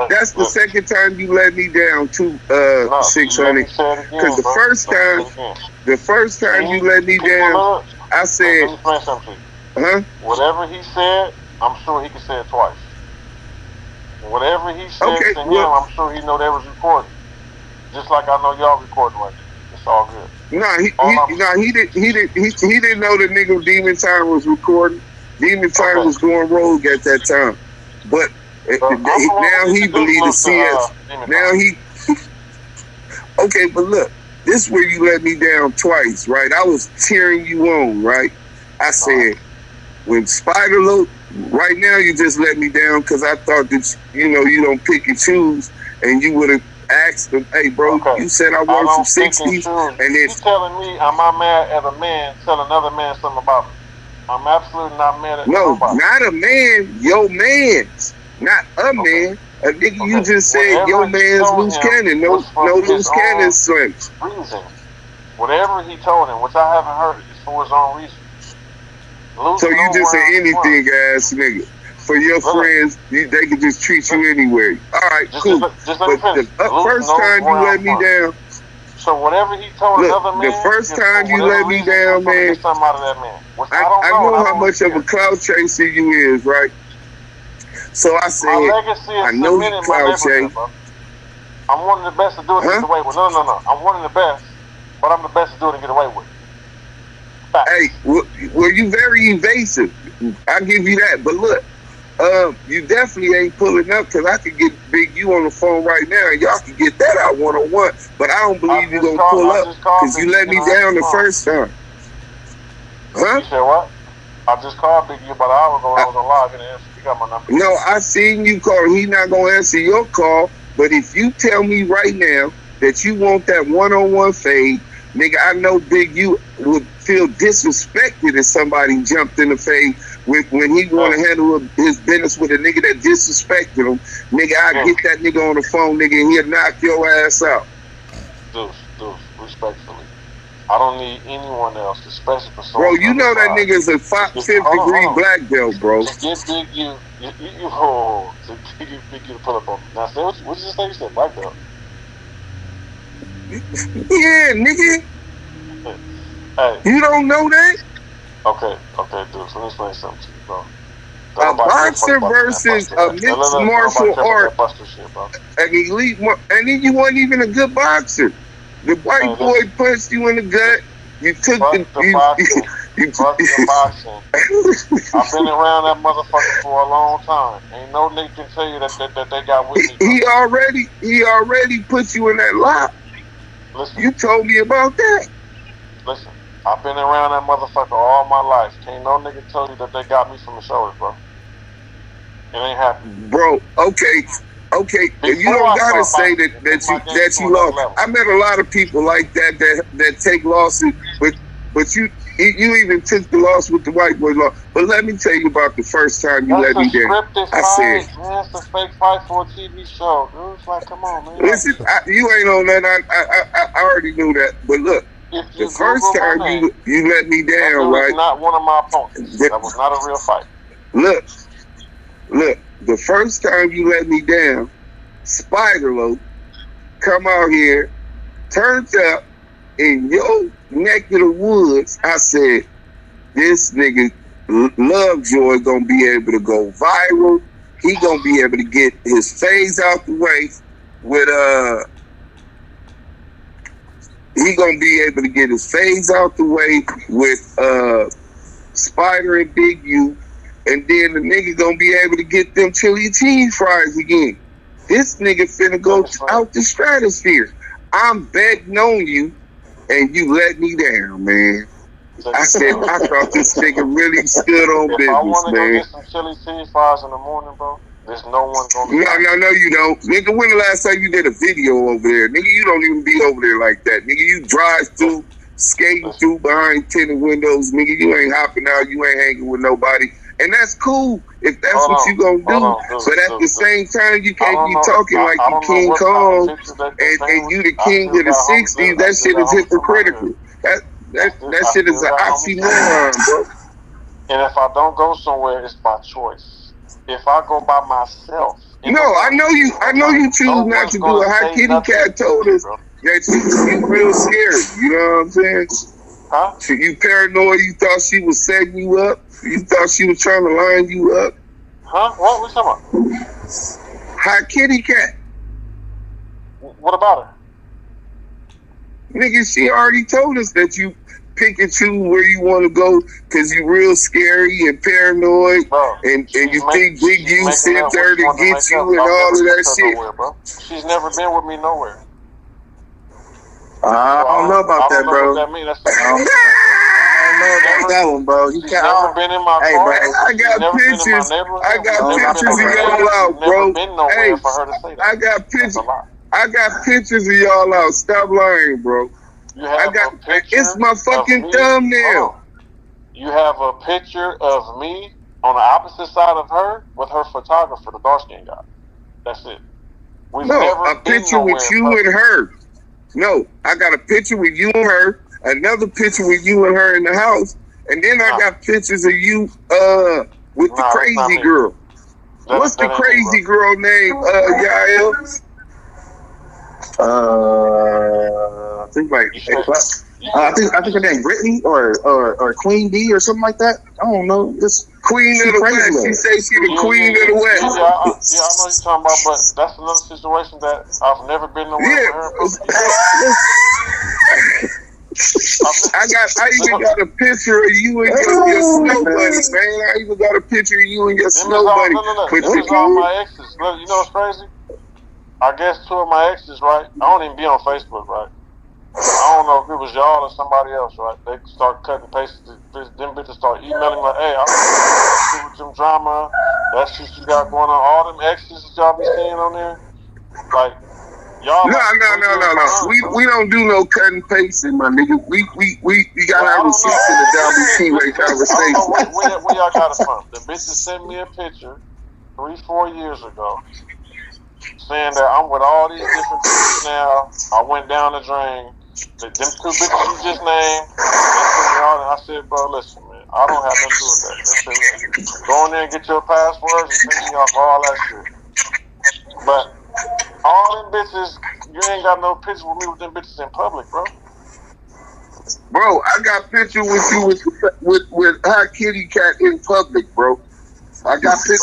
that's the second time you let me down too, 600. Because the first time you let me down, I said, let me explain something to you. Whatever he said, I'm sure he could say it twice. Whatever he said to him, I'm sure he know that was recorded. Just like I know y'all recording right now. It's all good. He didn't know the nigga Demon Time was recording. Demon Time was going rogue at that time. But now he believe the CS. Now he okay, but look, this is where you let me down twice, right? I was cheering you on, right? I said, when Spider Look, right now you just let me down because I thought that, you don't pick and choose, and you would have asked him, hey, bro, you said I want some 60s, and then you telling me, am I mad at a man telling another man something about me? I'm absolutely not mad at nobody. Not a man, your man's, not a man. A nigga, you just said your man's loose cannon, no loose cannon slims. Reason. Whatever he told him, which I haven't heard, is for his own reason. So you just say anything, ass nigga. For your friends, they can just treat you anywhere. All right, cool. But the first time you let me down. So whatever he told another man. The first time you let me down, man. I know how much of a clout chaser you is, right? So I said, I know you clout chase. I'm one of the best to do it and get away with. No. I'm one of the best, but I'm the best to do it and get away with. Hey, well, you very evasive. I'll give you that. But look, you definitely ain't pulling up because I could get Big U on the phone right now and y'all can get that out one-on-one. But I don't believe you're going to pull up because you let me down the first time. You said what? I just called Big U about an hour ago. I was on live and answer. You got my number. No, I seen you call. He not going to answer your call. But if you tell me right now that you want that one-on-one fade, nigga, I know Big U would feel disrespected if somebody jumped in the fade when he want to handle his business with a nigga that disrespected him. Nigga, I get that nigga on the phone, nigga, and he'll knock your ass out. Deuce, respectfully. I don't need anyone else, especially for someone. Bro, you know that nigga's a 5th degree black belt, bro. To get Big U, to get Big U to pull up on me. Now, say what you just say? You said black belt. Yeah, nigga. Hey. You don't know that? Okay, dude. So let me explain something to you, bro. A boxer versus a mixed martial art, an elite, and then you weren't even a good boxer. The white boy punched you in the gut. You took the boxing. I've been around that motherfucker for a long time. Ain't no nigga can tell you that they got with me. He already put you in that lock. Listen, you told me about that. Listen, I've been around that motherfucker all my life. Can't no nigga tell you that they got me from the shoulders, bro. It ain't happening. Bro, okay. You don't gotta say that you lost. I met a lot of people like that take losses, but you even took the loss with the white boy law. But let me tell you about the first time you let me down. I said, man, it's a fake fight for a TV show, dude. It's like, come on, man. Listen, you ain't on that. I already knew that. But look, the first time you let me down, right? Not one of my opponents. That was not a real fight. Look. The first time you let me down, Spider-Lope come out here, turns up in your neck of the woods. I said, this nigga Lovejoy gonna be able to go viral. He gonna be able to get his phase out the way with he gonna be able to get his phase out the way with Spider and Big U. And then the nigga gonna be able to get them chili cheese fries again. This nigga finna go out the stratosphere. I'm betting on you, and you let me down, man. I said, I thought this nigga really stood on business, man. If I want to go get some chili cheese fries in the morning, bro, there's no one gonna be No, you don't. Nigga, when the last time you did a video over there? Nigga, you don't even be over there like that. Nigga, you drive through, skating through behind tinted windows. Nigga, you ain't hopping out. You ain't hanging with nobody. And that's cool if that's what you gonna do. But at the same time, you can't be talking like you King Kong and you the king of the 60s. That shit is hypocritical. That shit is an oxymoron, bro. And if I don't go somewhere, it's by choice. If I go by myself. No, I know you choose not to do it. How Kitty Cat told us that you real scared. You know what I'm saying? Huh? So you paranoid, you thought she was setting you up. You thought she was trying to line you up. Huh? What we talking about? How Kitty Cat? What about her? Nigga, she already told us that you pick and choose where you want to go because you real scary and paranoid. Bro, and you think Big U sent her to get you and all of that shit. Nowhere, bro. She's never been with me nowhere. I don't know about that, bro. What that means. That's I don't know about that one, bro. You can't. Never been in my hey, car. bro. I got pictures. I got pictures of y'all out, bro. Hey, I got pictures. I got pictures of y'all out. Stop lying, bro. I got. It's my fucking thumbnail. You have a picture of me on the opposite side of her with her photographer, the dark skinned guy. That's it. We've never a picture with you and her. No, I got a picture with you and her, another picture with you and her in the house, and then I got pictures of you with the crazy girl. What's the crazy girl name, Yael? I think I think her name Brittany or Queen D or something like that. I don't know. This Queen of the West. She say she the Queen of the West. Yeah, I know what you're talking about, but that's another situation that I've never been nowhere with her. I even got a picture of you and your snow bunny, man. I even got a picture of you and your snow bunny. This is all my exes. Look, you know what's crazy? I guess 2 of my exes, right? I don't even be on Facebook, right? I don't know if it was y'all or somebody else, right? They start cutting and pasting. Them bitches start emailing like, hey, I'm gonna with some drama. That shit you got going on. All them exes that y'all be seeing on there. Like, y'all. No. We don't do no cut and pasting, my nigga. We gotta have receipts in the WT-way conversation. Where y'all got it from? The bitches sent me a picture 3-4 years ago saying that I'm with all these different bitches now. I went down the drain. Them 2 bitches you just named, and I said, bro, listen, man, I don't have nothing to do with that. They said, look, go in there and get your passwords and take me off all that shit. But all them bitches, you ain't got no pictures with me with them bitches in public, bro. Bro, I got picture with you with Hot Kitty Cat in public, bro. I got pictures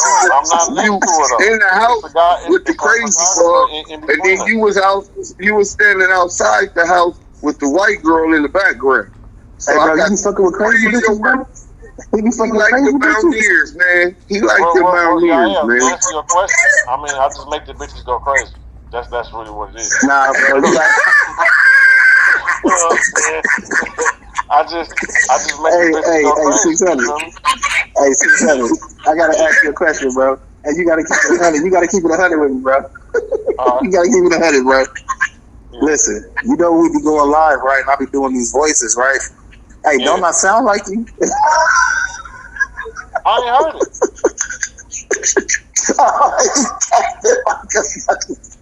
of you in the house with the crazy girl, and then you was standing outside the house with the white girl in the background. So hey, bro, you fucking with crazy bitches, bro? He like the Mountaineers, man. He like the Mountaineers, man. To answer your question, I mean, I just make the bitches go crazy. That's really what it is. Nah, bro. You like... I just make the bitches go crazy. 600. Hey, 600. I gotta ask you a question, bro. And you gotta keep it 100. You gotta keep it 100 with me, bro. You gotta keep it 100, bro. Listen, you know we be going live, right? And I be doing these voices, right? Hey, don't I sound like you? I ain't heard it.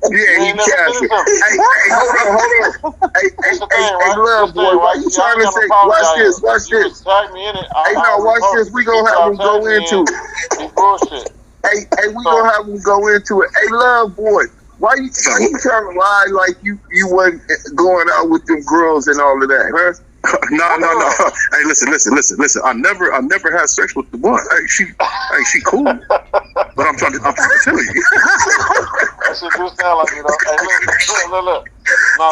Yeah, he captured. Hey, hold on. Hey, love boy, why you trying to say? Watch this. Hey, no, watch this. We gonna have him go into it. Hey, we gonna have him go into it. Hey, love boy, why you trying to lie like you wasn't going out with them girls and all of that, huh? No. Hey, listen. I never had sex with the one. Hey, she cool. But I'm trying to tell you. That shit do sound like, you know. Hey, look. No,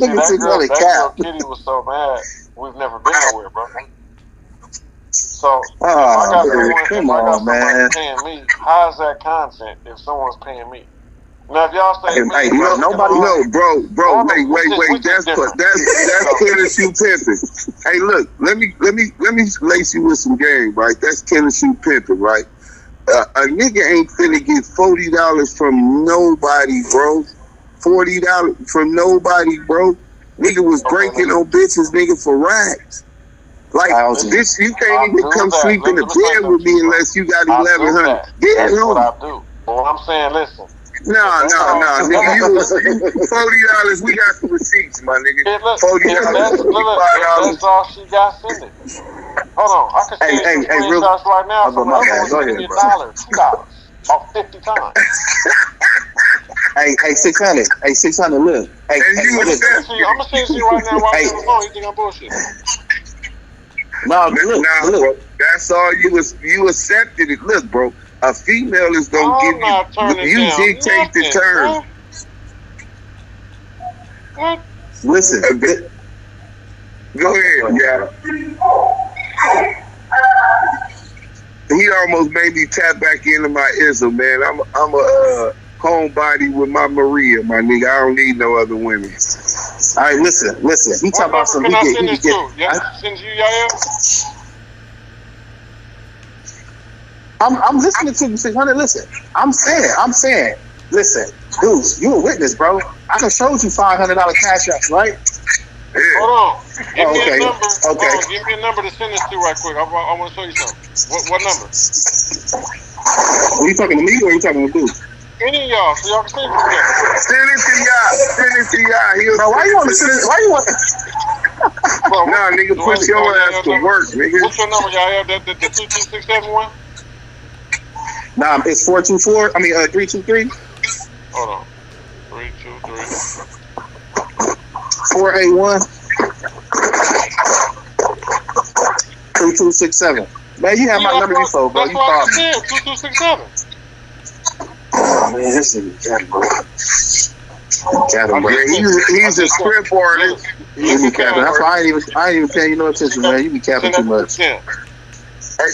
that girl Kitty was so mad. We've never been nowhere, bro. So, if I got somebody paying me, how is that content if someone's paying me? Now, if y'all say, hey, nobody know, bro. Wait. That's tennis shoe pimping. Hey, look, let me lace you with some game, right? That's tennis shoe pimping, right? A nigga ain't finna get $40 from nobody, bro. $40 from nobody, bro. Nigga was breaking on bitches, nigga, for racks. Like this, you can't even come sleep in the bed with me unless you got 1,100. That's what I do. But what I'm saying, listen. No, nigga, you $40. We got the receipts, my nigga. $40, $55. That's all she got. Send it. Hold on, I can send you screenshots right now. Go ahead, bro. $2 off 50 times. Hey, 600. Hey, 600. Look. Hey, I'm gonna send you right now. While you're on the phone, you think I'm bullshit? No, look. That's all you accepted it. Look, bro. A female is gonna give you dictate the term. What? Listen. Go ahead, yeah. He almost made me tap back into my ism, man. I'm a homebody with my Maria, my nigga. I don't need no other women. All right, listen. He talking about some. Can I send this to? Yeah, send you, Yael? I'm listening to you, 600. Listen, I'm saying. Listen, dude, you a witness, bro. I can show you $500 cash apps, right? Yeah. Hold on. Give me a number. Okay. Hold on. Give me a number to send this to right quick. I want to show you something. What number? Are you talking to me or are you talking to dude? Any of y'all, so y'all can send it to me. Send it to y'all. Bro, why you want to send it? Why you want? Nah, nigga, put your ass to work, nigga. What's your number, y'all? The 22671? Nah, it's 424. I mean, 323. Hold on. 323. 481. 2267. Man, you have my number before, bro. That's You what I called me. said. 2267. Oh, man, this is Cattle, bro. He's a script artist. You be capping. That's why I ain't even paying you no attention, man. You be capping too much. Hey, All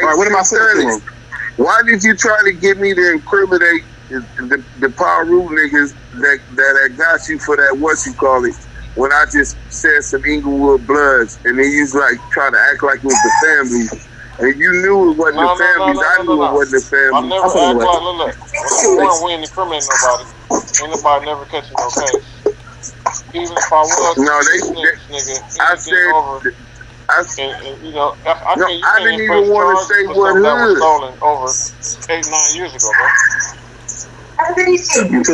right, what am I saying? Why did you try to get me to incriminate the Power Rule niggas that got you for that, what you call it, when I just said some Inglewood Bloods, and then you was like trying to act like it was the family, and you knew it wasn't the families. I knew it wasn't the family. I never act like, look, we ain't incriminating nobody. Ain't nobody never catching no case. Even if I was, I didn't even want to say what hood. That was stolen over 8-9 years ago, bro.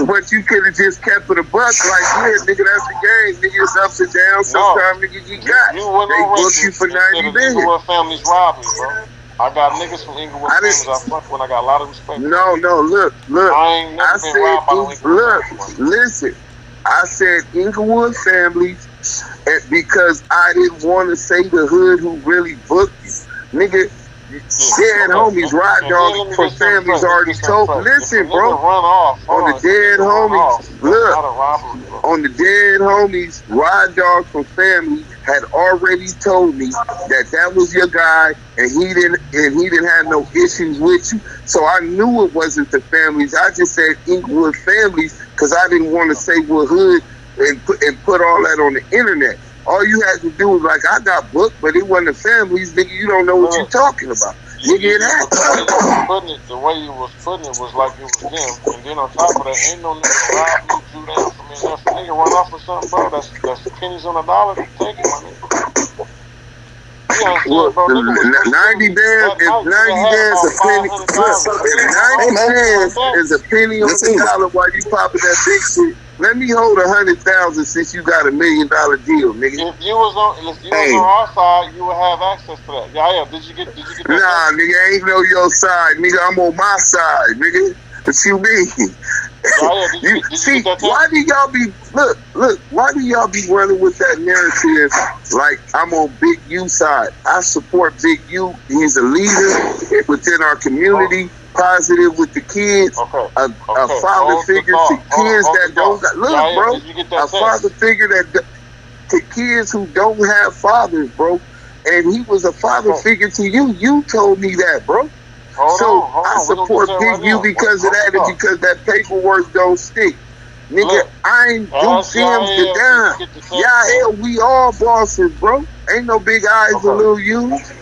But you could have just kept it a buck, like, yeah, nigga, that's the game. Nigga, it's ups and downs. Sometimes, nigga, you got. They book you for 90 days. Inglewood families robbed me, bro. I got niggas from Inglewood families I fuck when I got a lot of respect. No, look. I ain't never been robbed by no Inglewood families. Listen. I said Inglewood families because I didn't want to say the hood who really booked you. Nigga, dead homies, ride dog for families already told. Listen, bro, on the dead homies, look, on the dead homies, ride dog for family had already told me that was your guy, and he didn't have no issues with you. So I knew it wasn't the families. I just said Inglewood families because I didn't want to say what hood and put all that on the internet. All you had to do was like, I got booked, but it wasn't the families. Nigga, you don't know what you're talking about. Nigga, it happened. The way you was putting it was like it was them. And then on top of that, ain't no nigga rob you, do that. I mean, if a nigga run off or something, bro, that's pennies on a dollar. Take it, my nigga. Look, 90 bands is a penny. Look, 90 bands is a penny on the dollar while you popping that big shit. Let me hold 100,000 since you got $1 million deal, nigga. If you was on our side, you would have access to that. Yeah. Did you get that? Nah, nigga, I ain't know your side, nigga. I'm on my side, nigga. What you mean? See, why do y'all be look? Why do y'all be running with that narrative like I'm on Big U side? I support Big U. He's a leader within our community. Positive with the kids, a father figure to kids that don't got. Look, bro, a father figure that to kids who don't have fathers, bro. And he was a father figure to you. You told me that, bro. I support Big U because of that, and because that paperwork don't stick. Nigga, I ain't do Sims to dime. Hell, we all bosses, bro. Ain't no big eyes and little U's.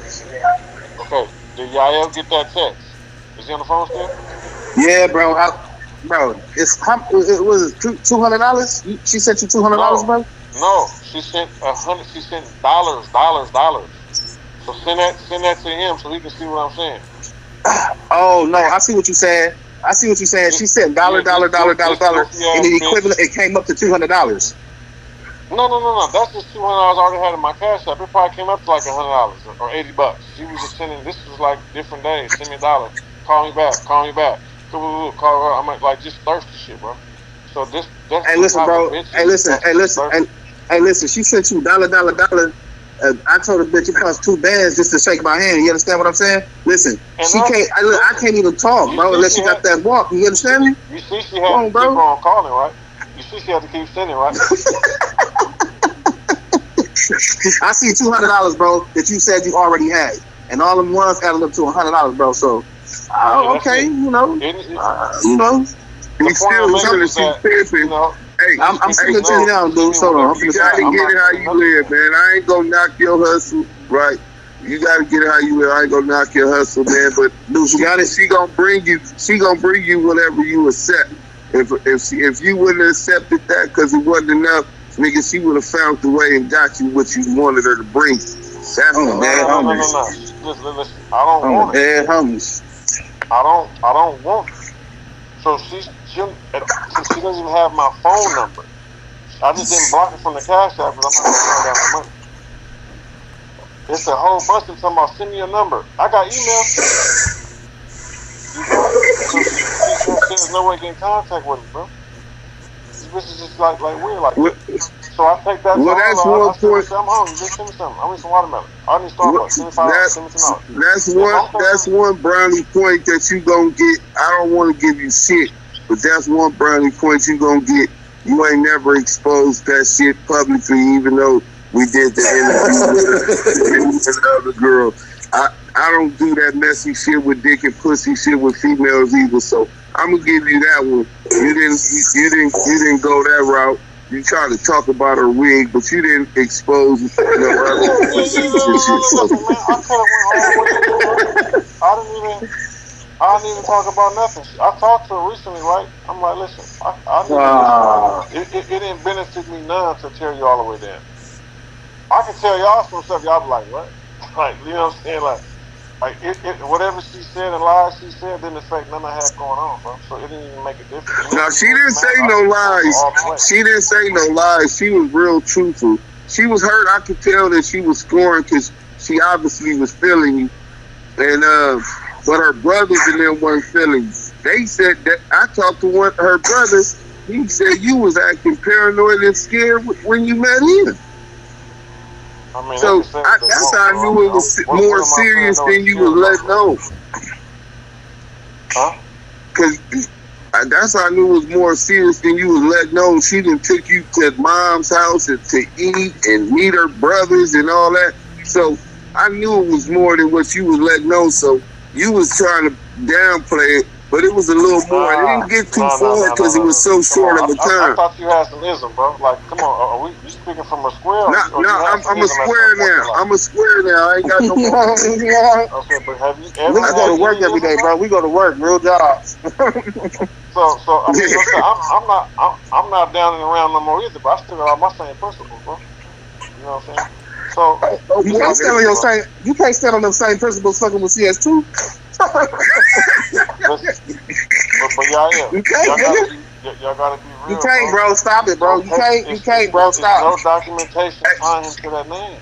Okay, did Yael get that text? Is he on the phone still? Yeah, bro. It was $200. She sent you $200, bro. No, she sent $100. She sent dollars. So send that to him so he can see what I'm saying. Oh no, I see what you said. She said dollar, and the equivalent it came up to $200. No. That's just $200 I already had in my cash app. It probably came up to like $100 or $80. She was just sending. This was like different days. Send me $1. Call me back. Call her. I'm like just thirsty shit, bro. So that's. Hey, listen, bro. Hey, listen. She sent you dollar. I told the bitch it cost 2 bands just to shake my hand. You understand what I'm saying? Listen, I can't even talk, bro, unless she got that walk. You understand me? You see, she had to keep on calling, right? You see, she had to keep sending, right? I see $200, bro, that you said you already had, and all them ones added up to $100, bro. So, okay, you know. We still that, hey, I'm sitting to you now, dude. Hold on. You gotta get it how you live, man. I ain't gonna knock your hustle, right? You gotta get it how you live. I ain't gonna knock your hustle, man. But dude, she gonna bring you whatever you accept. If you wouldn't have accepted that because it wasn't enough, nigga, she would have found the way and got you what you wanted her to bring. That's no. Listen. I don't want it. I don't want it. So she doesn't even have my phone number. I just didn't block it from the cash app because I'm not going to turn down the money. It's a whole bunch of talking about send me your number. I got emails. So there's no way to get in contact with me, bro. This is just like weird like that. So I take that. Well, that's one point. I'm hungry. Just send me something. I need some watermelon. I need Starbucks. Send me $5. Send me some. That's one brownie point that you gonna get. I don't want to give you shit, but that's one brownie point you gonna get. You ain't never exposed that shit publicly, even though we did the interview with another girl. I don't do that messy shit with dick and pussy shit with females either. So I'm gonna give you that one. You didn't go that route. You tried to talk about her wig, but you didn't expose her other shit. I didn't even talk about nothing. I talked to her recently, right? I'm like, listen, it didn't benefit me none to tear you all the way down. I can tell y'all some stuff, y'all be like, what? Like, you know what I'm saying? Like whatever she said and lies she said didn't affect nothing I had going on, bro. So it didn't even make a difference. No, she didn't say no lies. She didn't say no lies. She was real truthful. She was hurt. I could tell that she was scoring because she obviously was feeling you. And but her brothers and them weren't feeling you. They said that I talked to one of her brothers. He said you was acting paranoid and scared when you met him. I mean, so that's how I knew it was more serious than you was letting know. Huh? Because that's how I knew it was more serious than you was letting know. She done took you to mom's house and to eat and meet her brothers and all that. So I knew it was more than what you was letting know. So you was trying to downplay it. But it was a little more. It didn't get too far because it was so short of a time. I thought you had some ism, bro. Like, come on, you speaking from a square? I'm a square now. I'm a square now. I ain't got no more. Okay, but have you ever? Niggas go to work every day, bro. We go to work, real jobs. So I mean, I'm not down and around no more either. But I still got all my same principles, bro. You know what I'm saying? So you can't stand on your same. You can't stand on the same principles fucking with CS2. but y'all, you can't, y'all gotta be real. You can't, bro. Stop it, bro. You can't, bro. Stop. No documentation tying him to that name.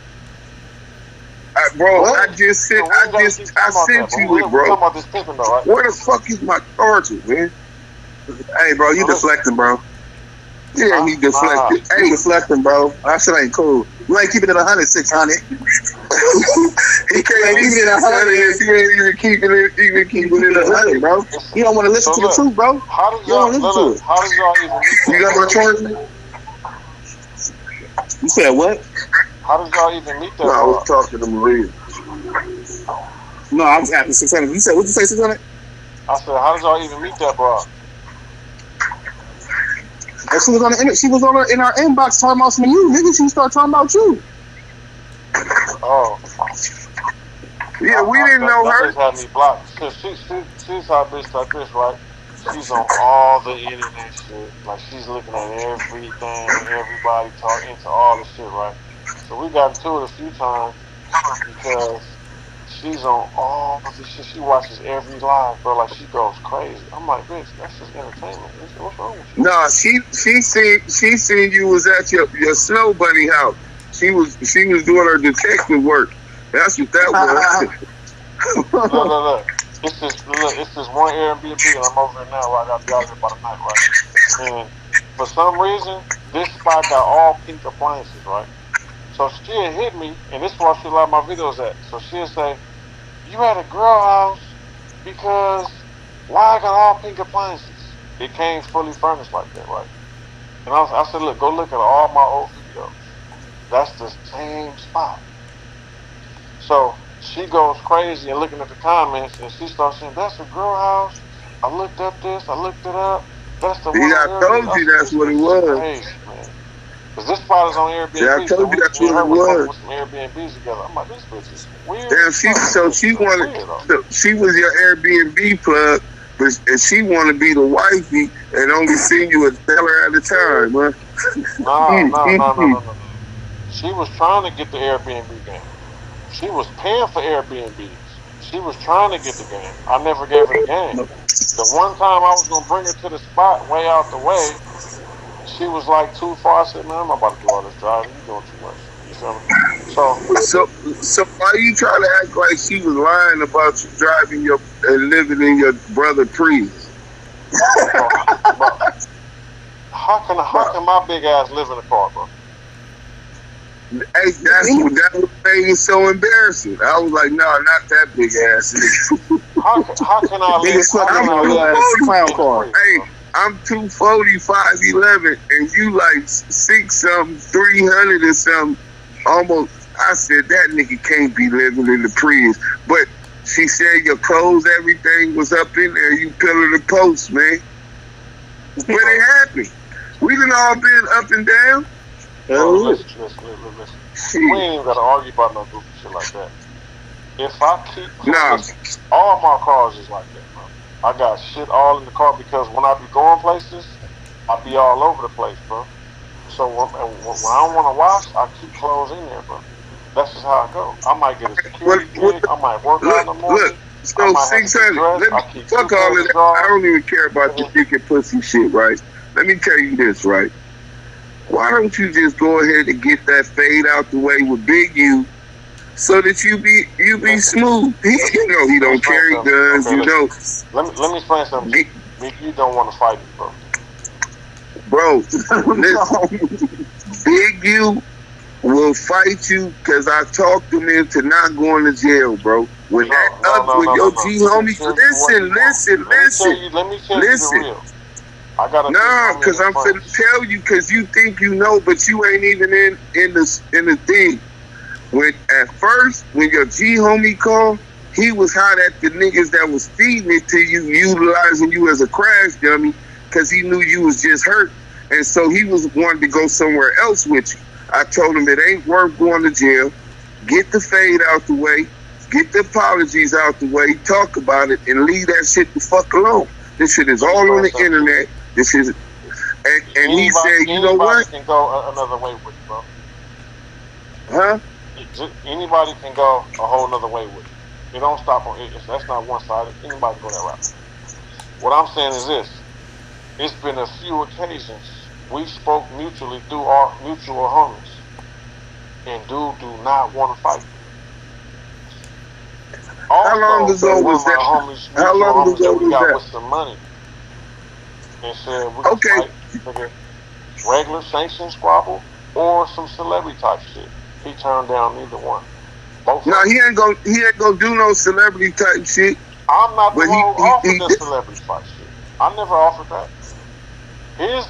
Bro, what? I sent you it, bro. About this pimping, though, right? Where the fuck is my charger, man? Hey, bro, you deflecting, bro. Yeah, he deflected. Hey, deflecting, bro. That shit ain't cool. You ain't keeping it 100, 600. He can't keep it 100. He ain't even keeping it 100, bro. You don't want to listen to the truth, bro. How did y'all listen to it? How did y'all even meet? You got my charger? You said what? How did y'all even meet that? No, I was talking to Maria. No, I was asking 600. You said, what'd you say, 600? I said, how did y'all even meet that, bro? And she was in our inbox talking about some of you, nigga. She started talking about you. Oh. Yeah, we didn't know her. That had me blocked. Cause she's our bitch like this, right? She's on all the internet shit. Like she's looking at everything, everybody talking into all the shit, right? So we got into it a few times because She's on all this shit. She watches every live, bro. Like, she goes crazy. I'm like, bitch, that's just entertainment. What's wrong with you? Nah, she seen you was at your Snow Bunny house. She was doing her detective work. That's what that was. Look. It's this one Airbnb, and I'm over there now where I got to be out here by the night, right? And for some reason, this spot got all pink appliances, right? So she'll hit me, and this is where she a lot of my videos at. So she'll say, you at a girl house because why I got all pink appliances? It came fully furnished like that, right? And I said, look, go look at all my old videos. That's the same spot. So she goes crazy and looking at the comments, and she starts saying, that's a girl house. I looked up this, I looked it up. That's the one. Yeah, I told you that's what it was. Crazy, man. Because this spot is on Airbnb. Yeah, I told you that's what it was. With some Airbnbs together. I'm like, this bitch is weird. Damn, she was your Airbnb plug, and she wanted to be the wifey and only see you $1 at a time, man. No. She was trying to get the Airbnb game. She was paying for Airbnbs. She was trying to get the game. I never gave her the game. The one time I was going to bring her to the spot way out the way, she was like too far. I said, man, I'm not about to do all this driving. You're doing too much. You feel me? So why you trying to act like she was lying about you driving and living in your brother Prius? How can my big ass live in a car, bro? Hey, that was made it so embarrassing. I was like, no, not that big ass. How can I live in a car? Hey, I'm 240, 5'11", and you like 6-something, 300 or something. Almost, I said that nigga can't be living in the Prius. But she said your clothes, everything was up in there. You pillar the post, man. But it happened. We done all been up and down. Listen. We ain't even gotta argue about no goofy shit like that. If I keep all my cars is like that, bro. I got shit all in the car because when I be going places, I be all over the place, bro. So when I don't want to wash, I keep clothes in there, bro. That's just how I go. I might get a security gig. I might work out in the morning. Look, so 600. Fuck all of that. I don't even care about the dick and pussy shit, right? Let me tell you this, right? Why don't you just go ahead and get that fade out the way with Big U, so that you be smooth? You know he don't carry guns. Okay, you know. Let me explain something. Big U don't want to fight me, bro. Bro, listen. Big U will fight you because I talked him into not going to jail, bro. When your G homie, listen. Let me tell you the real. Because I'm finna tell you, because you think you know, but you ain't even in the thing. When your G homie called, he was hot at the niggas that was feeding it to you, utilizing you as a crash dummy, because he knew you was just hurt, and so he was wanting to go somewhere else with you. I told him it ain't worth going to jail. Get the fade out the way, get the apologies out the way, talk about it, and leave that shit the fuck alone. This shit is all on the internet. This is, and he said, you know what? Anybody can go another way with you, bro. Huh? Anybody can go a whole nother way with you. It don't stop on it. That's not one-sided. Anybody can go that route. What I'm saying is this. It's been a few occasions we spoke mutually through our mutual homies. And dude do not want to fight. Also, how long ago was that? How long ago was that? With some money. And said we can fight either regular sanction squabble or some celebrity type shit. He turned down neither one. No, he ain't gonna do no celebrity type shit. I'm not the one who offered the celebrity type shit. I never offered that. His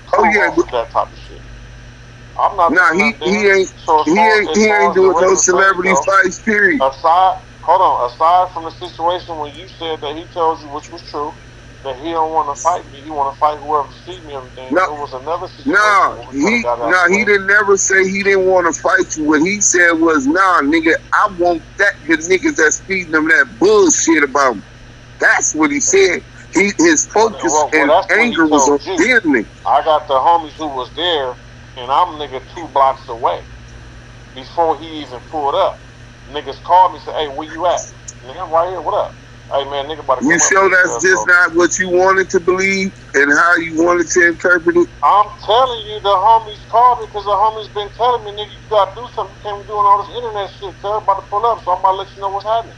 offered that type of shit. I'm not. Nah, he ain't doing no celebrity fights. Period. Aside from the situation when you said that he tells you, which was true, that he don't want to fight me, he want to fight whoever sees me and everything. There was another situation. He didn't never say he didn't want to fight you. What he said was, nah, nigga, I want the niggas that's feeding them that bullshit about me. That's what he said. His focus and anger was on them niggas. I got the homies who was there, and I'm nigga 2 blocks away before he even pulled up. niggas call me and say, hey, where you at? Nigga, I'm right here. What up? Hey, man, nigga about to come You up sure here, that's just not what you wanted to believe and how you wanted to interpret it? I'm telling you, the homies called me because the homies been telling me, nigga, you gotta do something. You can't be doing all this internet shit, cuz. About to pull up, so I'm about to let you know what's happening.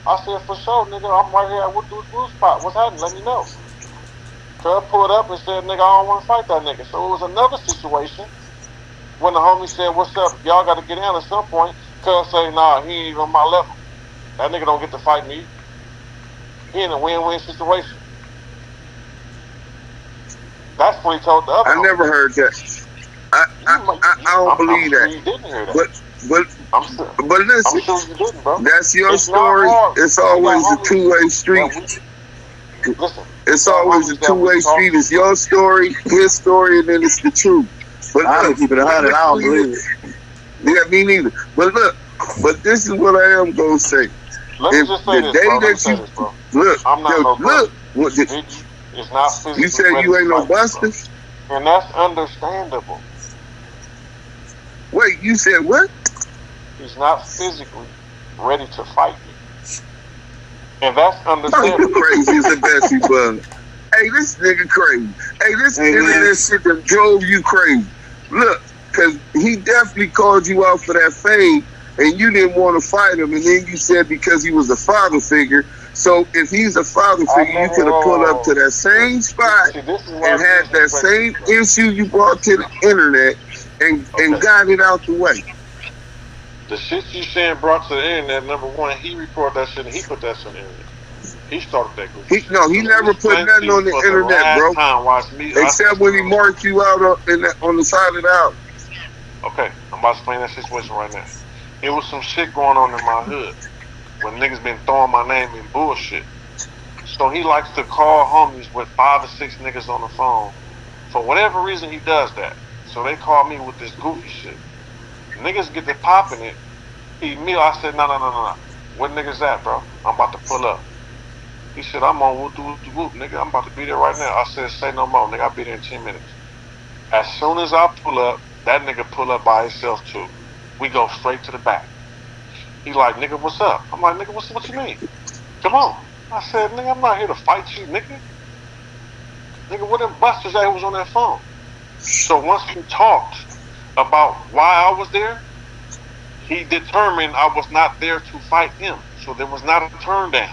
I said, for sure, nigga, I'm right here at Wood's Blue Spot. What's happening? Let me know. Cuz pulled up and said, nigga, I don't want to fight that nigga. So it was another situation when the homie said, what's up? Y'all got to get in at some point. Cuz say, nah, he ain't even on my level. That nigga don't get to fight me. He in a win-win situation. That's what he told the other. I never heard that. I don't believe sure that. You didn't hear that. But listen, I'm sure you didn't, bro. That's your It's story. not hard. It's always a two-way street. Listen, it's always a two-way street. It's your story, his story, and then it's the truth. But I don't keep it 100. I don't believe it. Yeah, me neither. But look, this is what I am gonna say. Let me just say this, bro. Look, I'm not no look. It's not physically. You said you ain't no buster? And that's understandable. Wait, you said what? He's not physically ready to fight me. And that's understandable. You crazy as a Bessie bug. Hey, this nigga crazy. Hey, this internet shit that drove you crazy. Look, because he definitely called you out for that fade, and you didn't want to fight him, and then you said because he was a father figure. So if he's a father figure, you could have pulled up to that same spot and had that same issue you brought to the internet and got it out the way. The shit you saying brought to the internet, number one, he reported that shit and he put that shit on the internet. He started that group. He never put nothing on the internet, bro. Except when he marked you out on the side of the house. Okay, I'm about to explain that situation right now. It was some shit going on in my hood when niggas been throwing my name in bullshit. So he likes to call homies with 5 or 6 niggas on the phone. For whatever reason, he does that. So they call me with this goofy shit. Niggas get to popping it. I said, no. Where niggas at, bro? I'm about to pull up. He said, I'm on whoop, nigga. I'm about to be there right now. I said, say no more, nigga. I'll be there in 10 minutes. As soon as I pull up, that nigga pull up by himself too. We go straight to the back. He like, nigga, what's up? I'm like, nigga, what you mean? Come on. I said, nigga, I'm not here to fight you, nigga. Nigga, what them busters that was on that phone? So once we talked about why I was there, he determined I was not there to fight him. So there was not a turn down.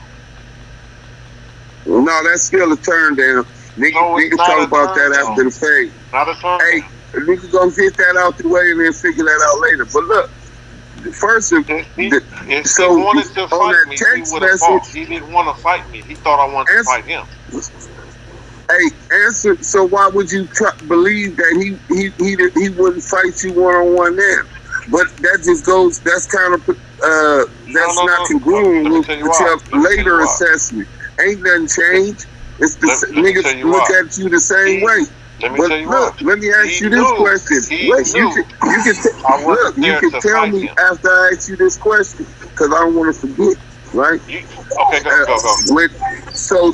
No, that's still a turn down. Niggas talk about that after the fade. Not a turn down. Hey, niggas gonna get that out the way and then figure that out later. But look, first, if he wanted to fight me, he would have fought. He didn't want to fight me. He thought I wanted to fight him. Hey, answer. So why would you believe that he wouldn't fight you one-on-one then? But that just goes. That's kind of that's not congruent with your later assessment. Ain't nothing changed. It's the niggas look at you the same way. Let me ask you this question. Wait, you can tell me after I ask you this question because I don't want to forget. Right? Okay, go. So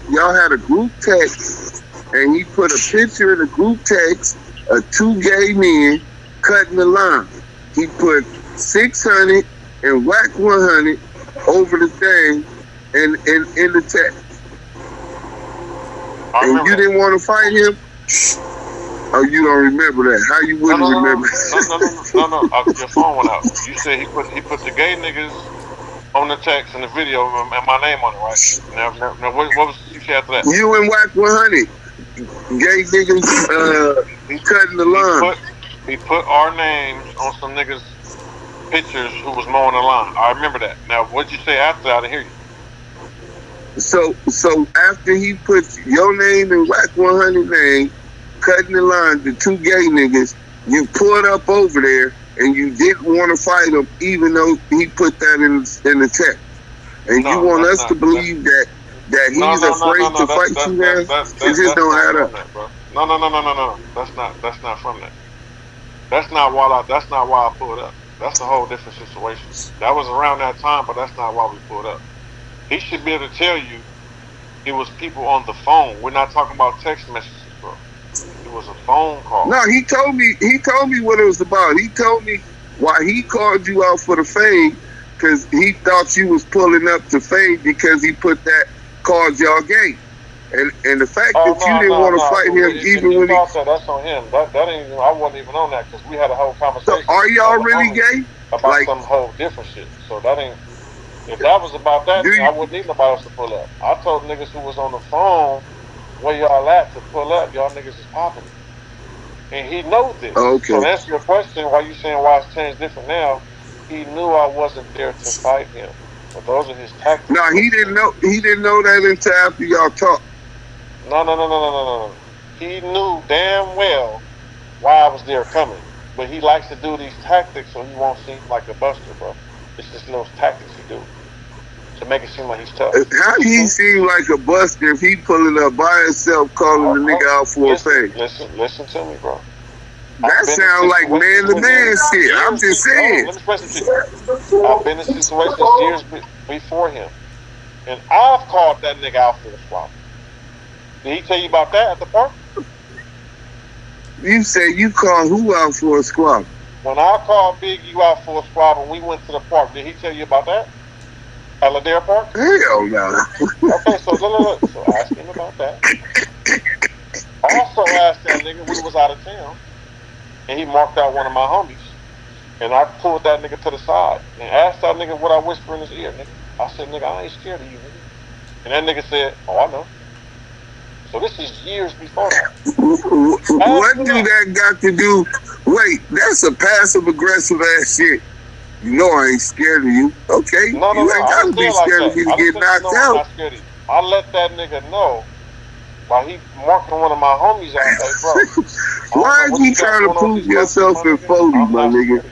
y'all had a group text, and he put a picture in the group text of 2 gay men cutting the line. He put 600 and Wack100 over the thing and in the text. And you didn't want to fight him? Oh, you don't remember that? How you wouldn't remember? No. Your phone went out. You said he put the gay niggas on the text and the video and my name on it, right? Now what was you say after that? You and Wack100, gay niggas, cutting the line. He put our names on some niggas' pictures who was mowing the line. I remember that. Now, what'd you say after that? I didn't hear you. So after he put your name and Wack100 name, cutting the line, the 2 gay niggas, you pulled up over there and you didn't want to fight him, even though he put that in the text. And you want us to believe that he's afraid to fight you now? It just don't add up. No. That's not from that. That's not why I pulled up. That's a whole different situation. That was around that time, but that's not why we pulled up. He should be able to tell you it was people on the phone. We're not talking about text messages, bro. It was a phone call. No, he told me what it was about. He told me Why he called you out for the fade? Because he thought you was pulling up to fade because he put that card y'all game. And the fact that you didn't want to fight him even when that's on him. That ain't even, I wasn't even on that because we had a whole conversation. So are y'all really gay? About like, some whole different shit. So that ain't. If that was about that, then I wouldn't need nobody else to pull up. I told niggas who was on the phone where y'all at to pull up. Y'all niggas is popping. And he knows this. Okay. So to answer your question, why you saying why it's changed different now? He knew I wasn't there to fight him. But those are his tactics. No, he didn't know. He didn't know that until after y'all talked. No. He knew damn well why I was there coming. But he likes to do these tactics so he won't seem like a buster, bro. It's just little tactics he do to make it seem like he's tough. How do he seem like a buster if he pulling up by himself calling the nigga out for a fade? Listen to me, bro. That sounds like man-to-man shit. I'm just saying. Let me explain something to you. I've been in situations years before him. And I've called that nigga out for a swap. Did he tell you about that at the park? You say you called who out for a squab? When I called Big U out for a squab and we went to the park, did he tell you about that? At Ladera Park? Hell no. Okay, so look. So ask him about that. Also asked that nigga we was out of town. And he marked out one of my homies. And I pulled that nigga to the side and asked that nigga what I whisper in his ear, nigga. I said, nigga, I ain't scared of you, nigga. And that nigga said, oh, I know. So this is years before that. What do that got to do? Wait, that's a passive-aggressive ass shit. You know I ain't scared of you. Okay, you ain't gotta be scared of me to get knocked out. I let that nigga know while he marking one of my homies out. Hey, bro. Why is he trying to prove yourself in 40, my nigga?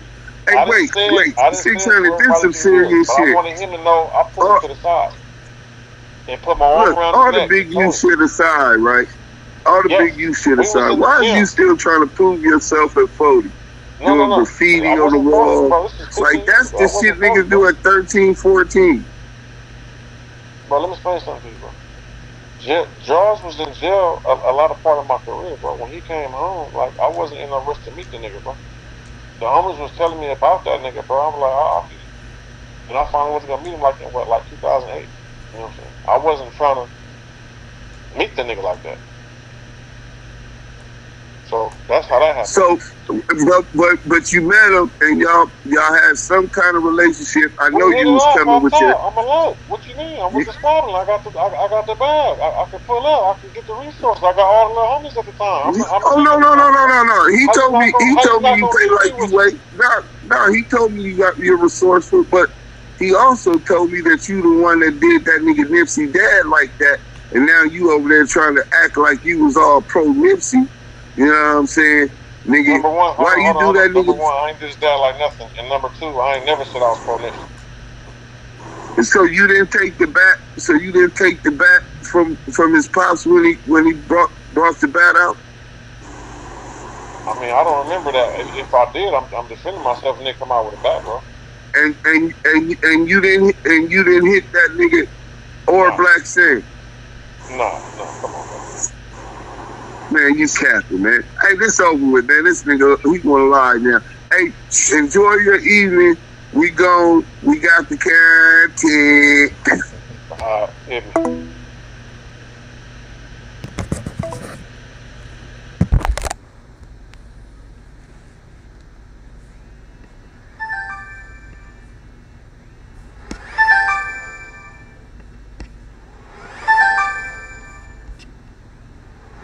Hey, wait. 600, this is some serious shit. I wanted him to know I put him to the side. And put my arm around all the big you shit aside, right? All the big you shit aside. Why are you still trying to prove yourself at 40? Doing graffiti on the wall. Like, that's the shit niggas do at 13, 14. Bro, let me explain something to you, bro. Jaws was in jail a lot of part of my career, bro. When he came home, like, I wasn't in no rush to meet the nigga, bro. The homies was telling me about that nigga, bro. I was like, I'll meet him. And I finally wasn't gonna meet him like in, like 2008. You know what I'm saying? I wasn't trying to meet the nigga like that. So that's how that happened. So, but you met him and y'all had some kind of relationship. I know you was coming with your. I'm alone. What you mean? I'm with the squad. I got the bag. I can pull up. I can get the resources. I got all the little homies at the time. No. He told me you play like you wait. No. He told me you're resourceful, but he also told me that you the one that did that nigga Nipsey dad like that, and now you over there trying to act like you was all pro Nipsey. You know what I'm saying? Nigga, number one, why you do that, nigga? Number one, I ain't just dad like nothing. And number two, I ain't never said I was pro Nipsey. And so you didn't take the bat. So you didn't take the bat from his pops when he brought the bat out. I mean, I don't remember that. If I did, I'm defending myself. And they come out with a bat, bro. And you didn't hit that nigga or Black Sam. No, come on, bro. Man, you capping, man. Hey, this over with, man. This nigga, he gonna lie now. Hey, enjoy your evening. We got the content. Hit me.